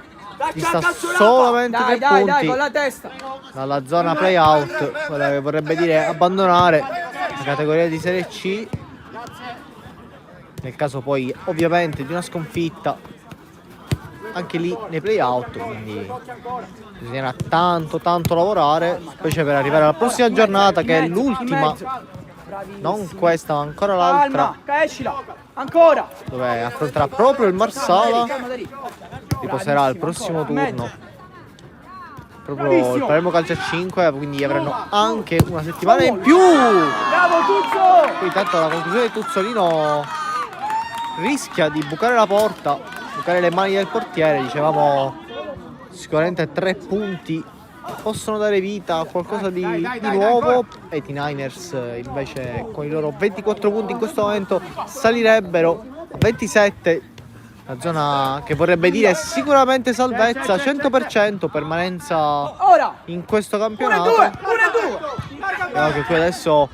ci sta solamente 3 punti con la testa. dalla zona play-out, quella che vorrebbe dire abbandonare la categoria di Serie C, nel caso poi ovviamente di una sconfitta anche lì nei play-out, quindi bisognerà tanto lavorare, specie per arrivare alla prossima giornata, che è l'ultima, non questa ma ancora l'altra, Ancora! dove affronterà proprio il Marsala, riposerà il prossimo turno proprio il Palermo calcio a 5, quindi avranno anche una settimana in più. Bravo Tuzzo! Qui intanto la conclusione di Tuzzolino rischia di bucare la porta, bucare le mani del portiere. Dicevamo sicuramente 3 punti possono dare vita a qualcosa di nuovo. E i T-Niners invece con i loro 24 punti in questo momento salirebbero a 27, la zona che vorrebbe dire sicuramente salvezza, 100% permanenza in questo campionato. Vediamo che qui adesso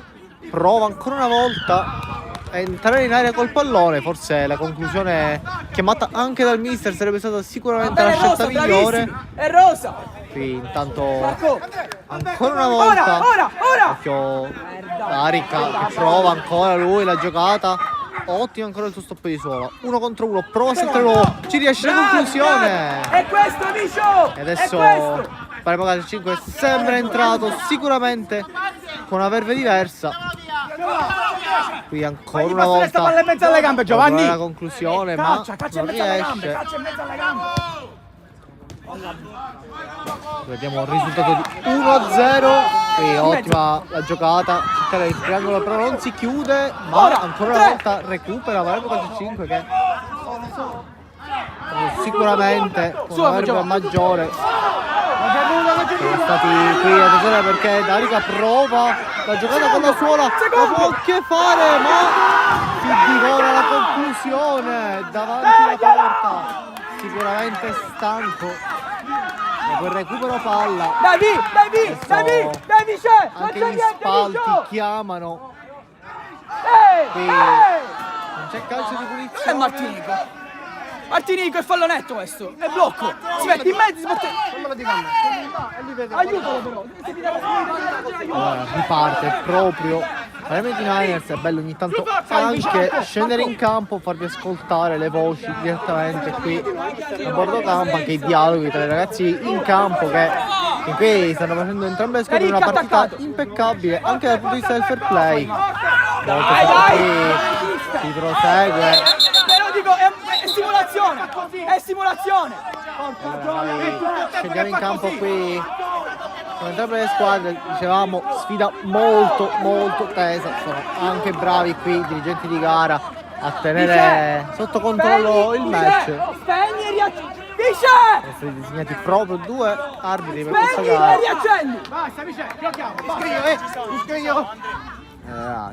prova ancora una volta a entrare in area col pallone, forse la conclusione chiamata anche dal mister sarebbe stata sicuramente la scelta migliore. È rosa! Qui intanto ancora una volta occhio Arica che prova ancora lui la giocata, ottimo ancora il suo stop di suola, 1 contro 1, prova a saltarlo, ci riesce la conclusione. È questo Micio! E adesso Palermo calcio 5 sembra entrato sicuramente con una verve diversa. Qui ancora una volta palla in mezzo alle gambe, Giovanni! la conclusione, ma non riesce. Caccia in mezzo alle gambe! Vediamo il risultato di 1-0. Qui ottima la giocata, cercare il triangolo però non si chiude, ma ancora una volta recupera Palermo calcio 5 che sicuramente con una verve maggiore. Sono stati qui a tesoro perché Darica prova la giocata con la suola, la può anche fare, ma si divora la conclusione davanti alla porta, sicuramente stanco. Dopo il recupero palla, anche gli spalti chiamano. Qui non c'è calcio di punizione. È Martinico, è fallonetto questo, è blocco, si mette in mezzo, si mette... Aiutalo però, Allora, riparte proprio Palermo T-Niners. È bello ogni tanto anche scendere in campo, farvi ascoltare le voci direttamente qui a bordo campo, anche i dialoghi tra i ragazzi in campo che qui stanno facendo entrambe le squadre una partita impeccabile anche dal punto di vista del fair play. Qui si prosegue. Però dico, è simulazione! Scendiamo in campo qui con entrambe le squadre, dicevamo sfida molto tesa, sono anche bravi qui i dirigenti di gara a tenere sotto controllo il match. Spegni e riaccendi! Sono stati disegnati proprio 2 arbitri per questa gara. Basta, Michele, giochiamo.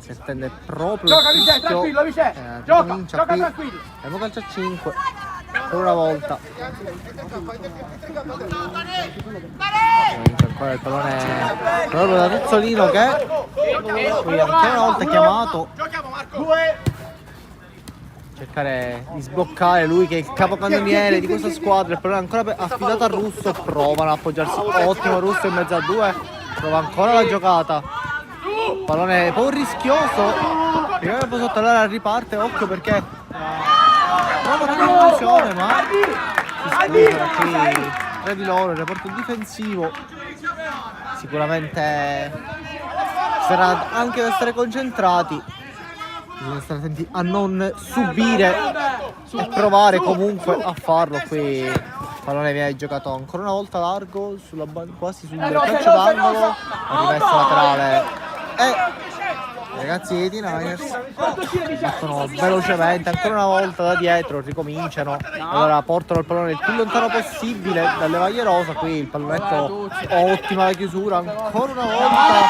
Si attende proprio Gioca, il Michele, fischio. tranquillo, Michele. Comincia Gioca qui tranquillo. Palermo calcio a 5 per una volta. Comincia ancora il pallone proprio da Tuzzolino che qui ancora una volta chiamato. Cercare di sbloccare lui che è il capocannoniere di questa squadra. Il pallone ancora affidato a Russo, provano a appoggiarsi, ottimo Russo in mezzo a 2, prova ancora la giocata. Pallone un po' rischioso, un po' sotto l'area, riparte, occhio perché prova la conclusione, ma Fiscale sarà qui tra di loro, il reparto difensivo sicuramente sarà anche da stare concentrati, bisogna stare attenti a non subire e provare comunque a farlo. Qui il pallone viene giocato ancora una volta largo quasi sul calcio d'angolo, la rimessa laterale e ragazzi di Niners battono velocemente ancora una volta da dietro, ricominciano, allora portano il pallone il più lontano possibile dalle maglie rosa. Qui il pallonetto, ottima la chiusura ancora una volta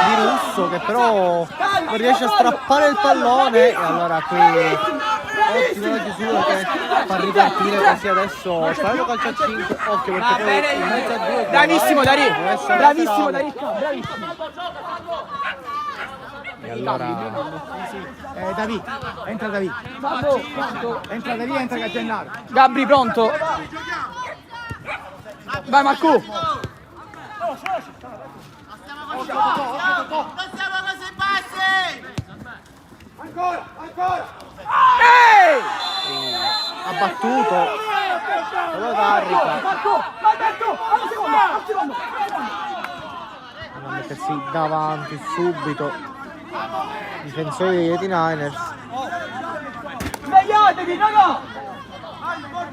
di Russo, che però non riesce a strappare il pallone, e allora qui ottima la chiusura che fa ripartire così adesso Palermo calcio a 5, occhio perché poi in mezzo a due Bravissimo Dari, bravissimo Dari. Dari, bravissimo. E allora David, entra David. Entra David, entra Gennaro. Gabri pronto? Vai Marco. Ancora, ancora. ha battuto, lo carica. Marco, al secondo. A mettersi davanti subito difensori degli 89ers. Svegliatevi, raga!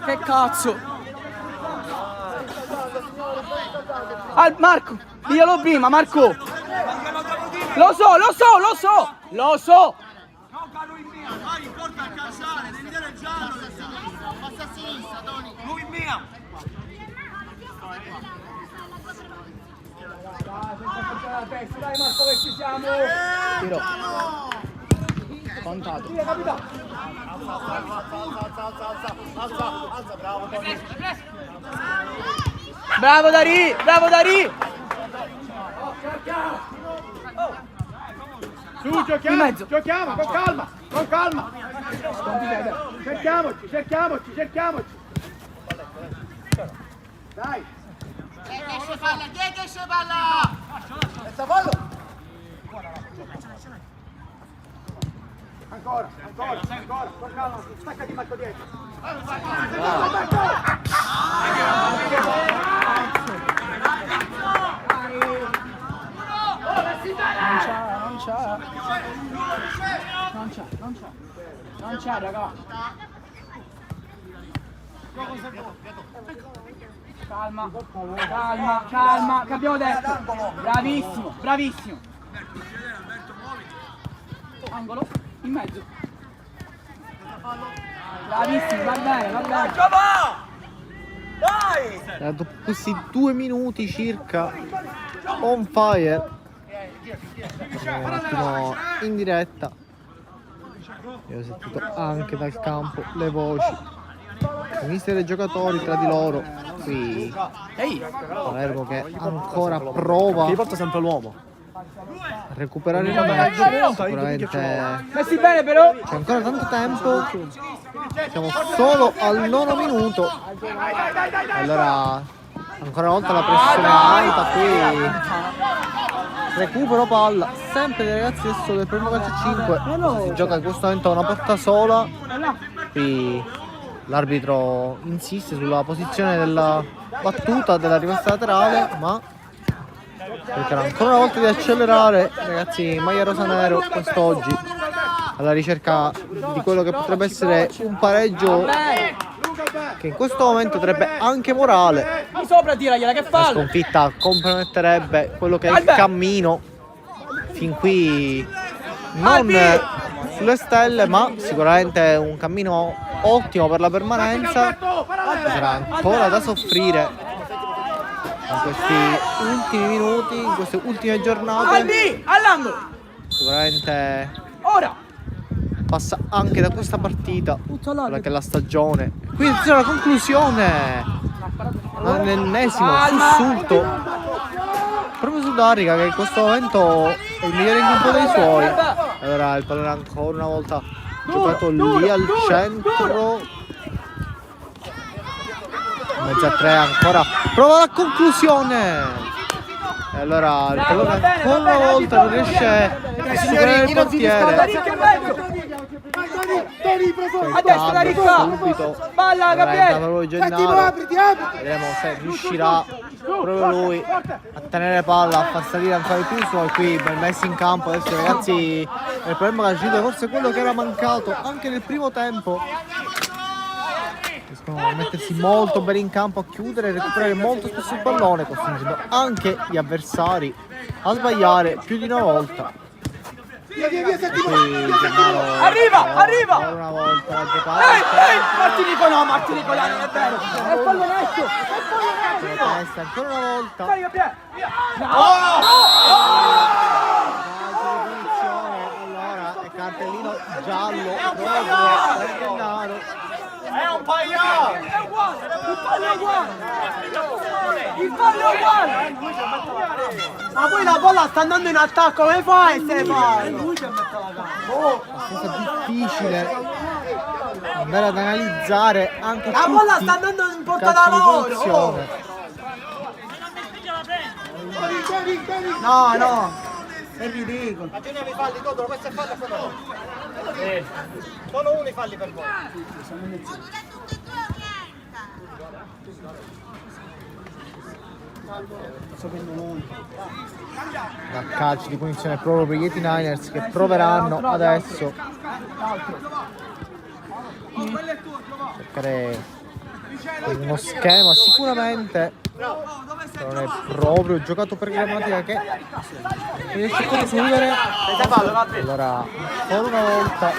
Che cazzo? Marco, diglielo prima, Marco! Lo so! Vai, porta a calciare, devi vedere il giallo da sinistra, passa a sinistra, Toni. Lui mia. Dai Marco che ci siamo! Tiro. Contato. Alza, bravo Toni. Bravo Dari! Su, giochiamo, con calma. Cerchiamoci. Dai. Chi esce palla? Senza fallo. Ancora, con calma, staccati Marco dietro. Non c'è, raga. Calma, che abbiamo detto. Bravissimo. Angolo, in mezzo. Bravissimo, va bene. Dopo questi 2 minuti circa on fire, un attimo in diretta, io ho sentito anche dal campo le voci, i mister dei giocatori tra di loro. Qui Palermo che ancora prova Che porta sempre l'uomo. a recuperare il match, sicuramente Messi bene però. c'è ancora tanto tempo, siamo solo al 9° minuto. Allora ancora una volta la pressione alta qui, recupero palla sempre dei ragazzi adesso del primo calcio a 5, si gioca in questo momento a una porta sola. Qui l'arbitro insiste sulla posizione della battuta della rimessa laterale, ma cercherà ancora una volta di accelerare ragazzi maglia rosa nero quest'oggi alla ricerca di quello che potrebbe essere un pareggio che in questo momento sarebbe anche morale. Di sopra tiragliela, che La fallo. sconfitta comprometterebbe quello che è il cammino fin qui, non sulle stelle, ma sicuramente un cammino ottimo per la permanenza. Sarà ancora da soffrire in questi ultimi minuti, in queste ultime giornate. Albi, all'angolo. Sicuramente Ora. passa anche da questa partita quella che è la stagione. Qui c'è la conclusione, l'ennesimo sussulto proprio su Darica, che in questo momento è il migliore in campo dei suoi. Allora il pallone ancora una volta giocato lì al centro, mezzo a 3 ancora, prova la conclusione. E allora il pallone ancora una volta non riesce a superare il portiere. Toni, il A destra, cambio Ricca. subito. Balla, Ora Gabriele. entra proprio Gennaro. Vedremo se riuscirà proprio lui a tenere palla, a far salire ancora di più i suoi. Qui ben messi in campo adesso ragazzi. Il problema calcistico forse è quello che era mancato anche nel primo tempo. Riescono a mettersi molto bene in campo, a chiudere e recuperare molto spesso il pallone, costringendo anche gli avversari a sbagliare più di una volta. E qui Gennaro Arriva! ancora una volta la giocata. Martinico no, Martinico là, non è vero. È il pallonetto. Sulla testa ancora una volta. Dai, Gabriele. Calcio di punizione, allora è cartellino giallo proprio per Gennaro. È un pagliato! È uguale. Il fallo è uguale. Il fallo è uguale. Ma poi la palla sta andando in attacco, come fai se fai? Abbastanza difficile andare ad analizzare anche La palla tutti sta andando in i porta calci di lavoro! punizione. No, no, è ridicolo. Aggiungiamo i falli, Totoro, questo è fallo, quello no. Solo uno i falli per voi. Da calci di punizione proprio per gli 89ers che proveranno adesso cercare uno schema sicuramente che non è proprio giocato per grammatica che riesce a concludere. Allora ancora una volta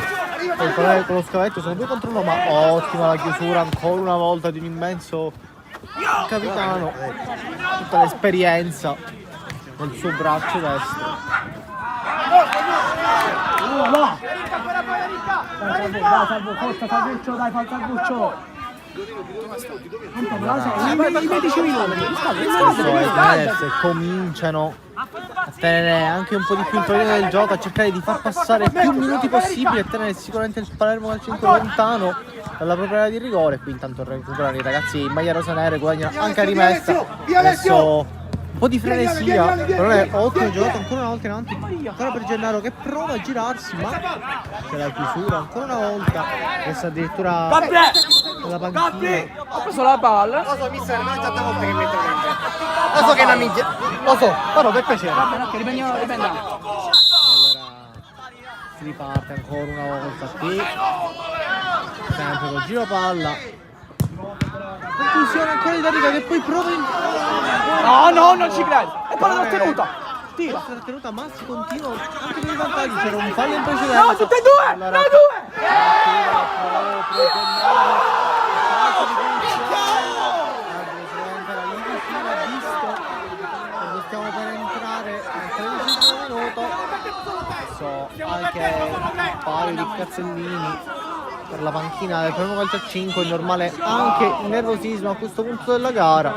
con lo scavetto sono 2 contro 1, ma ottima la chiusura ancora una volta di un immenso capitano, tutta l'esperienza nel suo braccio destro. Dai, Salvo, forza, Salvuccio, dai, fa il Salvuccio. I medici minuti. Cominciano a tenere anche un po' di più il pallone del gioco, a cercare di far passare più minuti possibili e tenere sicuramente il Palermo Calcio lontano dalla propria area di rigore. Qui intanto recuperano i ragazzi in maglia rosanera, guadagnano anche a rimessa. Adesso un po' di frenesia, però è ottimo giocato ancora una volta in avanti, ancora per Gennaro che prova a girarsi, ma c'è la chiusura ancora una volta. Adesso addirittura la panchina. Ha preso la palla. Lo so, mister, non è tante volte che metto dentro. Lo so che è una minchia. Lo so, però per piacere. Che riprende. Allora si riparte ancora una volta qui, sempre col giro palla, conclusione ancora di Darica che poi prova in... No, non ci credo. E palla trattenuta. Tira. trattenuta, ma si continua anche per i vantaggi, c'era un fallo in precedenza. No, tutte e due. Allora, No, due. proprio Gennaro, calcio di punizione. Ancora l'indifina, visto quando stiamo per entrare al 13° minuto. Adesso anche un paio di cazzellini per la panchina del primo calcio a 5, è normale anche il nervosismo a questo punto della gara.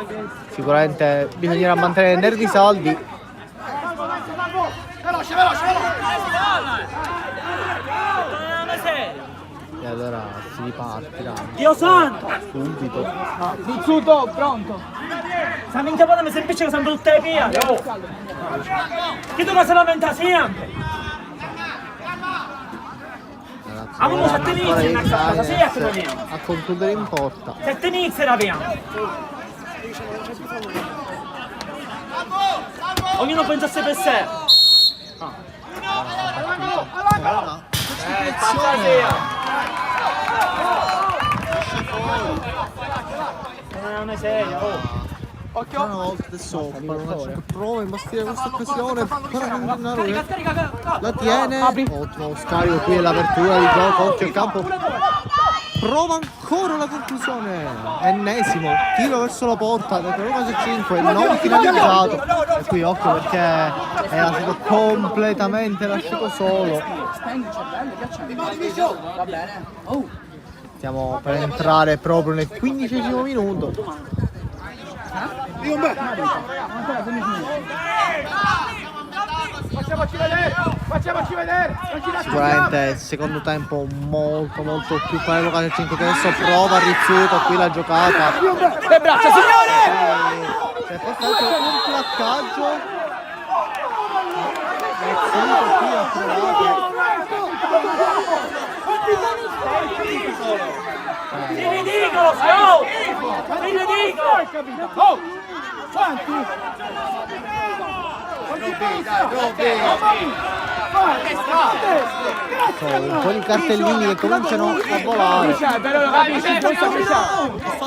Sicuramente bisognerà mantenere i nervi saldi. E allora si ripartirà. Dio santo! Subito. Bizzuto, pronto. Sta minchia palla mi semplice che sono tutte le pia! Che tu non se lamenta sempre! Ah, ma se te inizi una cosa, sì, ecco lì. A concludere in porta. Se te inizi la pia! Ognuno pensa a sé per sé! Non è serio, oh! Ancora una volta adesso prova a imbastire questa occasione, ancora con Gennaro che la tiene. Ottimo scarico, qui è l'apertura di gioco, occhio al campo. Prova ancora la conclusione, ennesimo tiro verso la porta del primo calcio 5, non finalizzato. E qui occhio perché era stato completamente lasciato solo. Va bene. Oh. Stiamo per entrare proprio nel 15° minuto. Facciamoci vedere. Sicuramente il secondo tempo molto più Palermo Calcio 5 che adesso prova Rizzuto, qui la giocata. Le braccia, signore! C'è passato un placcaggio. Rizzuto qui ha provato Sei ridicolo, Scout! Sei ridicolo! Oh! Quanti? Un po' di cartellini che cominciano a volare. Sto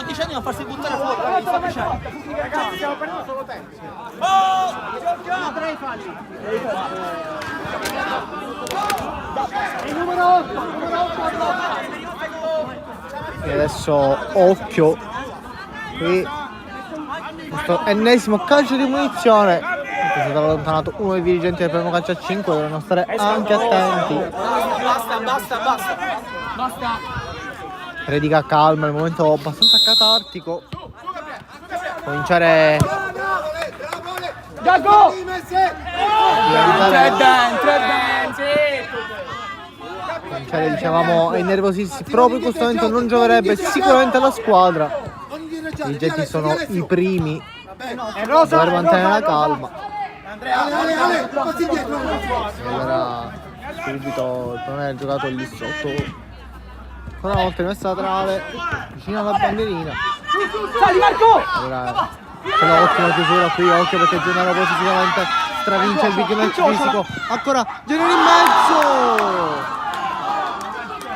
dicendo di farsi buttare fuori, sto dicendo. Ragazzi, stiamo perdendo solo tempo. Oh! Tre falli. Il numero 8, E adesso occhio. Qui questo ennesimo calcio di munizione. È stato allontanato uno dei dirigenti del primo calcio a 5, devono stare anche attenti. Basta. Predica calma, è un momento abbastanza catartico. Cominciare Giacomo! cominciare, dicevamo, a innervosirsi proprio in questo momento non gioverebbe sicuramente alla squadra. I dirigenti sono i primi a dover mantenere la calma. Allora subito il pallone è giocato lì sotto. Ancora una volta rimessa laterale vicino alla bandierina. Sali Marco! Allora c'è un'ottima chiusura qui, occhio perché Gennaro poi sicuramente stravince il big match fisico. Ancora Gennaro in mezzo!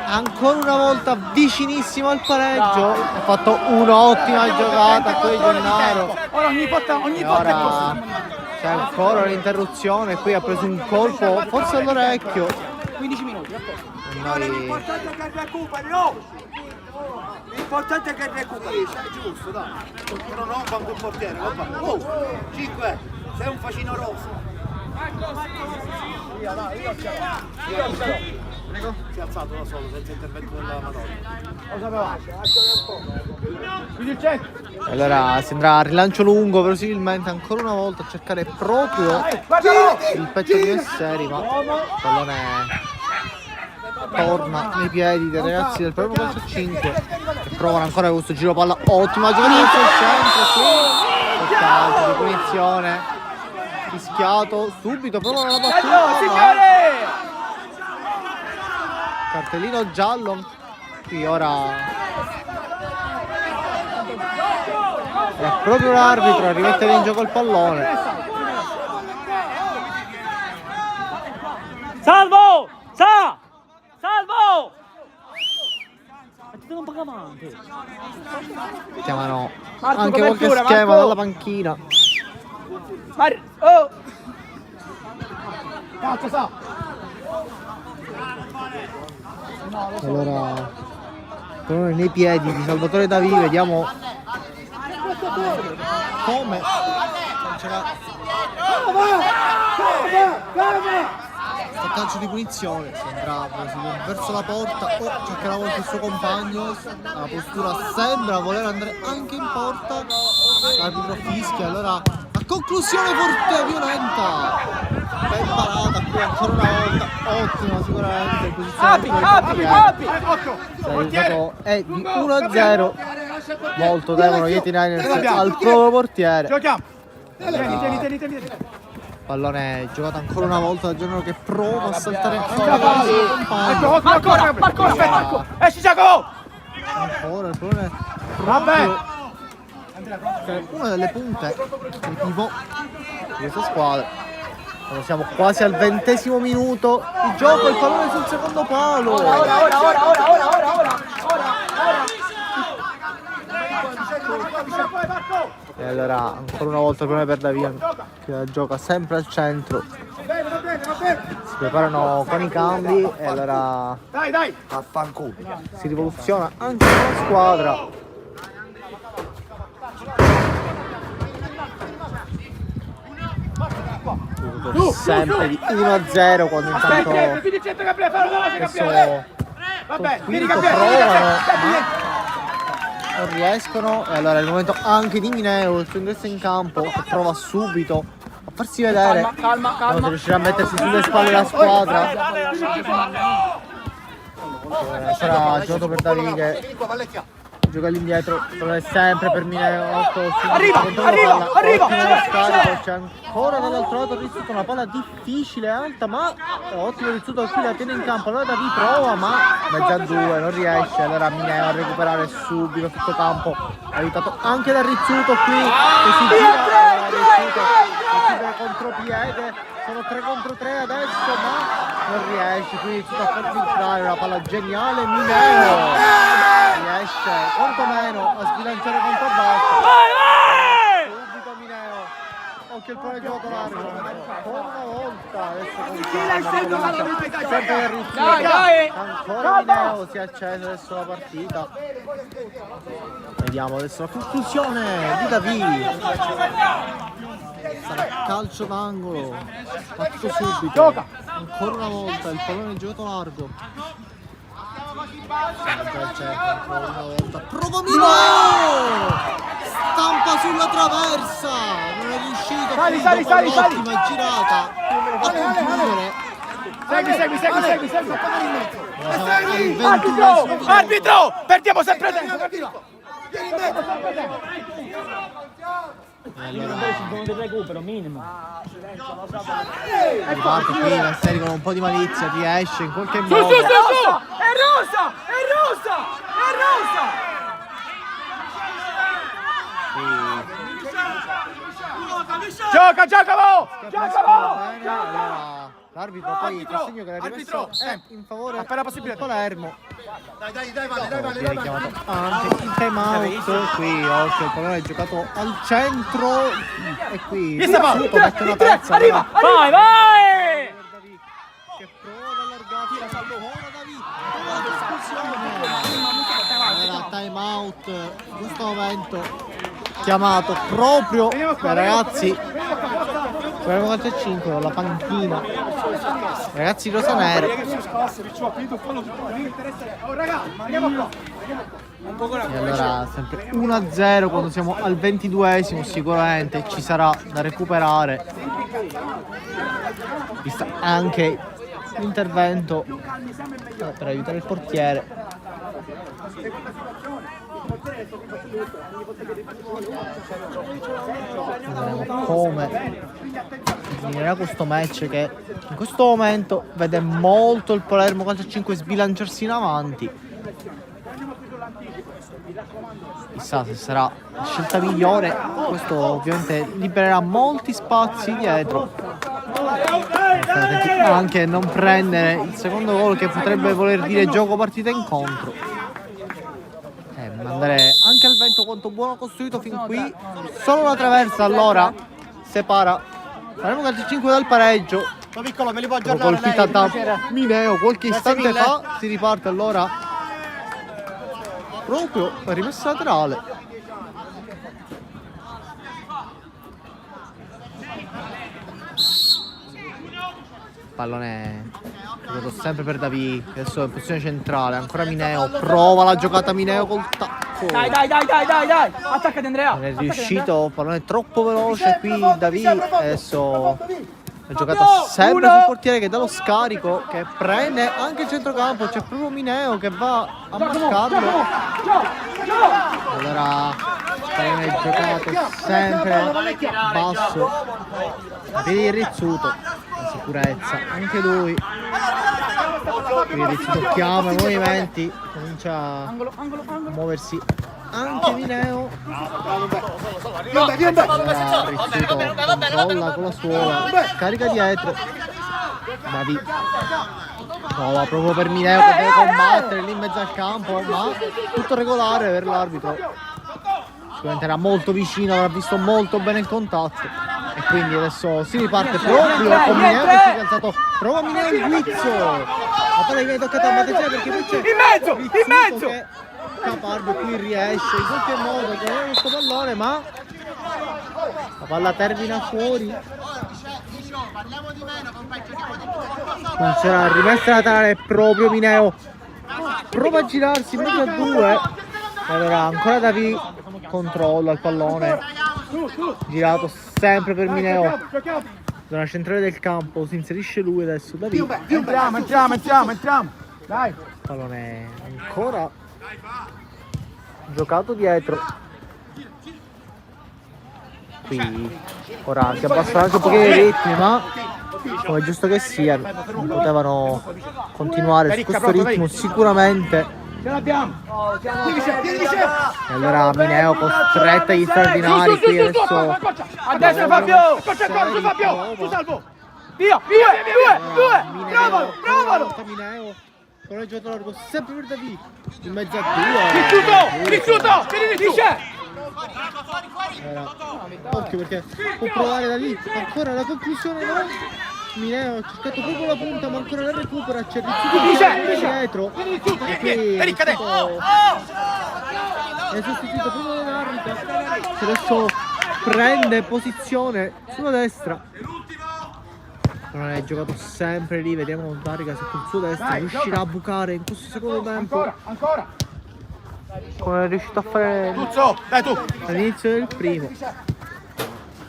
Ancora una volta vicinissimo al pareggio. Ha fatto un'ottima giocata qui Gennaro. Ora ogni volta Ora c'è ancora un'interruzione, qui ha preso un colpo forse all'orecchio. 15 minuti. Noi L'importante è che recuperi, no! L'importante è che recuperi. Giusto, dai. Non rompa un portiere, rompa. Oh, 5, sei un facinoroso. Via, dai, io ce l'ho. Prego? Si è alzato da solo, senza intervento della Madonna. Lo sapevo. allora sembra a rilancio lungo, verosimilmente ancora una volta a cercare proprio il petto di Esseri, ma il pallone torna nei piedi dei ragazzi del primo calcio 5 che provano ancora questo giro palla. Ottima giocata al centro, sì, calcio di punizione fischiato subito, provano la battuta. Cartellino giallo. Qui ora è proprio l'arbitro a rimettere in gioco il pallone. Salvo! Salvo! Non pagavate. Chiamano Marco, anche qualche copertura, schema Marco. dalla panchina. Oh! Cazzo sa! Allora pallone nei piedi di Salvatore Davi, vediamo come c'era sto calcio di punizione. Sembra verso la porta o cercherà volta il suo compagno. La postura sembra voler andare anche in porta. L'arbitro fischia, allora a conclusione forte violenta. Ben parata qui ancora una volta, ottima sicuramente in posizione. Api! Il risultato è di 1-0. Molto temono gli 89ers al proprio portiere. Giochiamo! Allora, Tieni. pallone giocato ancora una volta da Giorno che prova a saltare ancora il suo compagno. Marco, aspetta, Marco! Esci Giacomo! Ancora il pallone proprio una delle punte del pivot di questa squadra. Allora, siamo quasi al 20° minuto di gioco, il pallone sul secondo palo. Ora! E allora ancora una volta il pallone per Davian che la gioca sempre al centro. Si preparano con i cambi e allora Dai! si rivoluziona anche la squadra. Sempre di 1-0 quando intanto adesso quinto provano ma non riescono. E allora è il momento anche di Mineo, il suo ingresso in campo, che prova subito a farsi vedere. Calma. Non riuscirà a mettersi sulle spalle la squadra. Sarà giocato per Davide che gioca all'indietro, però è sempre per Mineo. Arriva! C'è ancora dall'altro lato Rizzuto, una palla difficile, alta, ma ottimo Rizzuto qui la tiene in campo. Allora Davi prova, ma mezza a 2, non riesce. Allora Mineo a recuperare subito tutto campo, aiutato anche da Rizzuto qui che si gira. Rizzuto chiude contropiede, sono 3 contro 3 adesso, ma non riesce, quindi Rizzuto a far filtrare una palla geniale. Mineo riesce quantomeno a sbilanciare contro basso. Subito Mineo. Occhio il palo gioco largo. Ancora una volta. Adesso sempre il Rizzuto. Ancora Mineo si è acceso adesso la partita. Vediamo adesso la conclusione di Davi. Sarà calcio d'angolo. Fatto subito. Ancora una volta il pallone giocato largo. Ancora una volta. Prova Mineo! Stampa sulla traversa! Non è riuscito. Sali. Ottima girata. A concludere. Segui. Al 21esimo. Arbitro! Perdiamo sempre tempo! Allora, recupero minimo. riparte qui la serie con un po' di malizia, riesce in qualche modo. È rosa! Gioca! Bene, allora, l'arbitro poi fa segno che l'ha rimesso in favore del Palermo. Viene richiamato anche il time out. Qui occhio, il pallone è giocato al centro e qui Rizzuto mette una pezza. Arriva! Vai! Che prova ad allargarsi, ora Davi, la discussione. Era time out in questo momento chiamato proprio dai ragazzi. Proviamo calcio 5 con la panchina. Ragazzi rosanero. E allora sempre 1-0 quando siamo al 22esimo, sicuramente ci sarà da recuperare. Vista anche l'intervento per aiutare il portiere. Vedremo come finirà questo match che in questo momento vede molto il Palermo Calcio 5 sbilanciarsi in avanti. Chissà se sarà la scelta migliore, questo ovviamente libererà molti spazi dietro. State attenti anche a non prendere il secondo gol che potrebbe voler dire gioco partita incontro. Andare anche al vento quanto buono costruito fin qui. Solo la traversa allora separa Palermo Calcio 5 dal pareggio. Piccolo, me li può aggiornare Colpita lei? da Mineo qualche Grazie istante mille. fa. Si riparte allora proprio per rimessa laterale. Pallone giocato sempre per Davi, adesso in posizione centrale, ancora Mineo, prova la giocata Mineo col tacco. Dai! Attaccati Andrea! Non è riuscito, pallone troppo veloce qui Davi, adesso la giocata sempre sul portiere che dà lo scarico, che prende anche il centrocampo, c'è proprio Mineo che va a marcarlo. Allora pallone giocato sempre basso, vedi il Rizzuto, la sicurezza, anche lui. Qui Rizzuto chiama i movimenti, comincia a muoversi anche Mineo. Rizzuto controlla con la suola, carica dietro. Davi prova proprio per Mineo che deve combattere lì in mezzo al campo, ma tutto regolare per l'arbitro. Sicuramente era molto vicino, avrà visto molto bene il contatto. E quindi adesso si riparte proprio con Mineo che si è alzato. Prova Mineo il guizzo. La palla che viene toccata a Matteggiani perché qui c'è In mezzo! che Capardo qui riesce in qualche modo a tenere questo pallone, ma la palla termina fuori. Non c'era rimessa laterale proprio Mineo. Prova a girarsi in mezzo a 2. Allora ancora Davi controlla il pallone. Girato sempre per Mineo. Zona centrale del campo, si inserisce lui adesso. Davi. Entriamo! Dai! Pallone ancora giocato dietro. Qui ora si abbassano anche un pochino i ritmi, ma come è giusto che sia, potevano continuare su questo ritmo sicuramente. Ce l'abbiamo! E allora Mineo costretta agli straordinari qui adesso. A destra Fabio! Eccoci ancora su Fabio! Su Salvo! Via! Due! Provalo! Mineo con il giocatore largo sempre per David in mezzo a due. Vissuto! Chi c'è? Occhio perché può provare David, ancora la conclusione no. Mineo ha cercato proprio la punta ma ancora la recupera, c'è Rizzuto dietro e qui è sostituito proprio da Narrica che adesso prende posizione sulla destra. Non è giocato sempre lì, vediamo Narrica se col suo destro riuscirà a bucare in questo secondo tempo Ancora! come è riuscito a fare Tuzzo, dai tu! all'inizio del primo.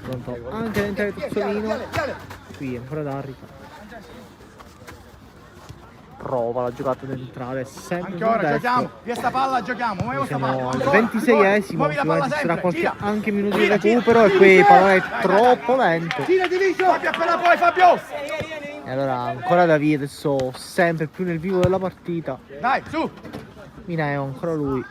Pronto anche ad entrare Tuzzolino. Qui ancora Narrica. Prova la giocata ad entrare sempre sul Ancora, destro. giochiamo! Via sta palla, giochiamo! Muoviamo sta Siamo palla! al Ancora. 26esimo, Muovi la palla sicuramente ci sarà sempre! qualche Gira. anche minuto di recupero e qui il pallone è troppo lento. Gira diviso! Fabio appena poi Fabio! E allora ancora David adesso sempre più nel vivo della partita. Dai, su! Mineo ancora lui.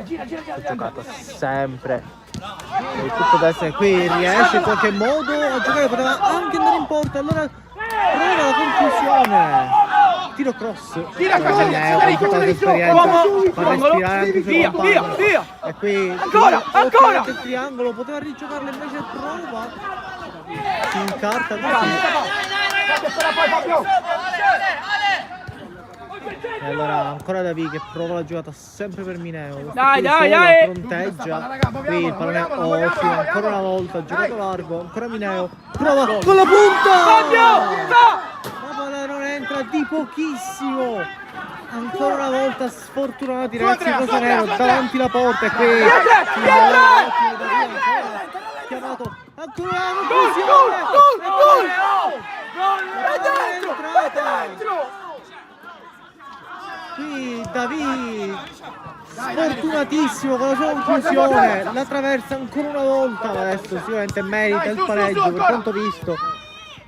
Gira! Giocata sempre. Il tutto destra qui riesce in qualche modo a giocare, poteva anche andare in porta, allora prova la conclusione. Tiro cross. Tira cross, Mineo con tutta l'esperienza fa respirare anche i suoi compagni. Via! E qui Ancora! il triangolo, poteva rigiocarlo invece prova. Si incarta così. Fabio appena poi Fabio! E allora ancora David che prova la giocata sempre per Mineo. Dai! Fronteggia. Qui il pallone ottimo, ancora una volta, giocato largo, ancora Mineo. Prova con la punta! La palla non entra di pochissimo. Ancora una volta sfortunati ragazzi rosanero davanti la porta e qui chiamato ancora una conclusione. Qui David sfortunatissimo con la sua conclusione, la traversa ancora una volta, adesso sicuramente merita il pareggio per quanto visto.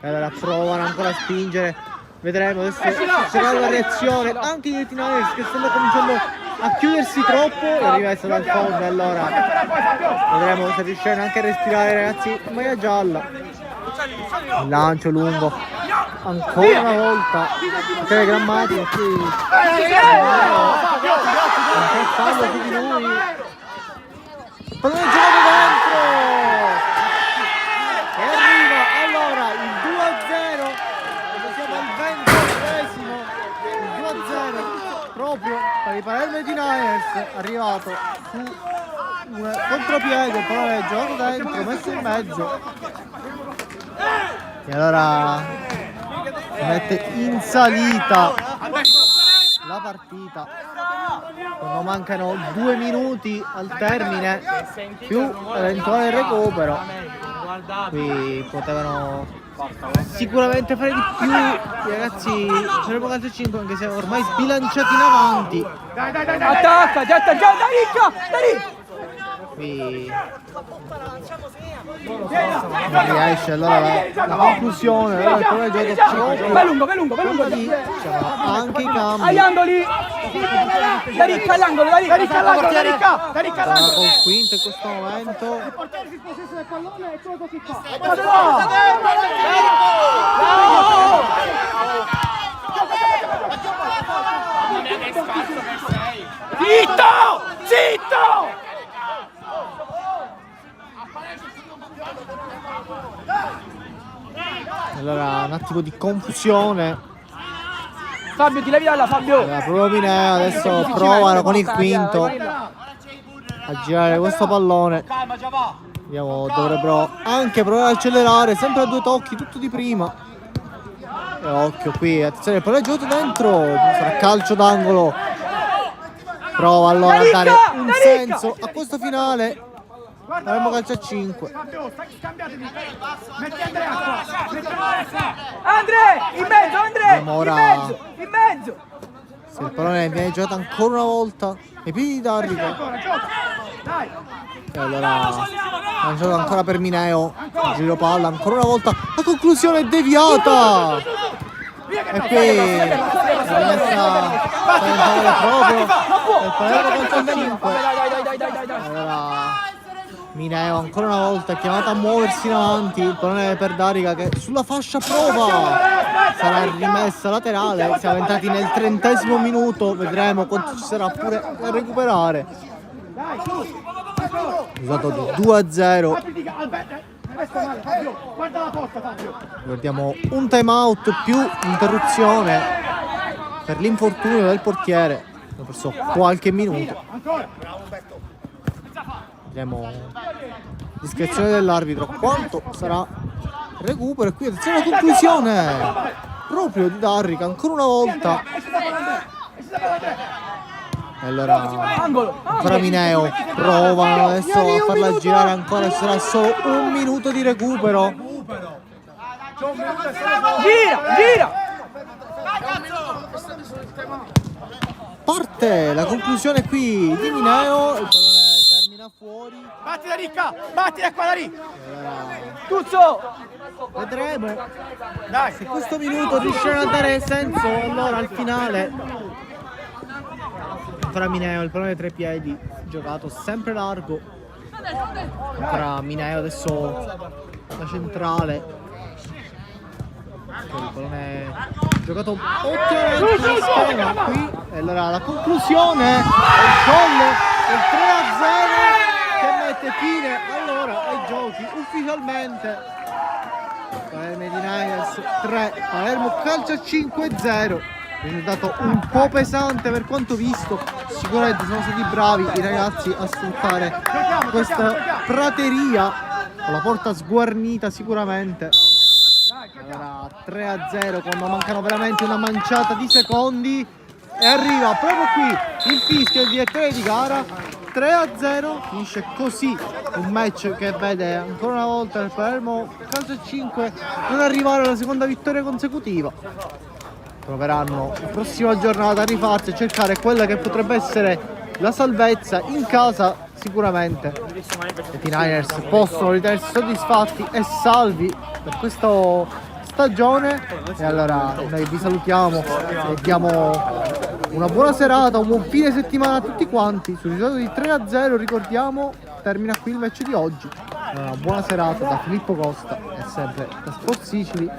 E allora provano ancora a spingere, vedremo adesso sarà la reazione anche di Tinales che stanno cominciando a chiudersi troppo e rimessa dal fondo e allora vedremo se riusciranno anche a respirare ragazzi. Maglia gialla, il lancio lungo ancora una volta telegrammatico qui un fallo su di lui, pallone giocato dentro e arriva allora il 2-0, siamo al 20esimo, il 2-0 proprio per i Palermo di Niners, arrivato su un contropiede, il pallone giocato dentro, messo in mezzo e allora si mette in salita la partita quando mancano 2 minuti al termine più eventuale recupero. Qui potevano sicuramente fare di più i ragazzi Palermo Calcio 5 anche se ormai sbilanciati in avanti. Attacca, dai! Qui non riesce allora la conclusione, allora il problema è giocato proprio Lungo! anche i cambi. Aiandoli! Darica all'angolo, Darica! Col quinto in questo momento. Zitto! Allora un attimo di confusione. Fabio, ti levi dalla Fabio! Allora, proprio Mineo adesso provano con il quinto a girare questo pallone. Vediamo, dovrebbero anche provare ad accelerare, sempre a 2 tocchi, tutto di prima. E occhio qui, attenzione, il pallone è giocato dentro, sarà calcio d'angolo. Prova allora a dare un senso a questo finale. Palermo Calcio a 5. Metti Andrea qua! Andre! In mezzo! Vediamo ora In mezzo! il pallone viene giocato ancora una volta ai piedi di Darrico. E allora lanciato ancora per Mineo, giro palla ancora una volta, la conclusione è deviata e qui la rimessa proprio il Palermo contro il 5. Allora Mineo ancora una volta è chiamato a muoversi in avanti, il pallone per Darica che sulla fascia prova, sarà rimessa laterale, siamo entrati nel 30° minuto, vedremo quanto ci sarà pure a recuperare. Usato 2-0. Guardiamo un time out più interruzione per l'infortunio del portiere, hanno perso qualche minuto. Vediamo discrezione dell'arbitro quanto sarà il recupero e qui attenzione alla conclusione proprio di Darrica ancora una volta. E allora ancora Mineo provano adesso a farla girare ancora, ci sarà solo un minuto di recupero. Gira! Parte la conclusione qui di Mineo, il pallone termina fuori. Batti da Ricca! Batti da qua da Ricca! Tuzzo! Vedremo se questo minuto riuscirà a dare senso allora al finale. Ancora Mineo, il pallone 3 piedi, giocato sempre largo. Ancora Mineo adesso la centrale. Il pallone giocato ottimamente in schema qui. E allora la conclusione, il gol del 3-0 che mette fine allora ai giochi ufficialmente. Palermo Niners 3, Palermo calcia 5-0. Risultato un po' pesante per quanto visto, sicuramente sono stati bravi i ragazzi a sfruttare questa prateria con la porta sguarnita sicuramente. Allora 3-0 quando mancano veramente una manciata di secondi e arriva proprio qui il fischio del direttore di gara. 3-0, finisce così un match che vede ancora una volta il Palermo calcio 5 non arrivare alla seconda vittoria consecutiva. Proveranno la prossima giornata a rifarsi e cercare quella che potrebbe essere la salvezza in casa. Sicuramente i Niners possono ritenersi soddisfatti e salvi per questa stagione. E allora noi vi salutiamo e diamo una buona serata, un buon fine settimana a tutti quanti. Sul risultato di 3-0 ricordiamo termina qui il match di oggi. Una buona serata da Filippo Costa e sempre da Sport Sicily.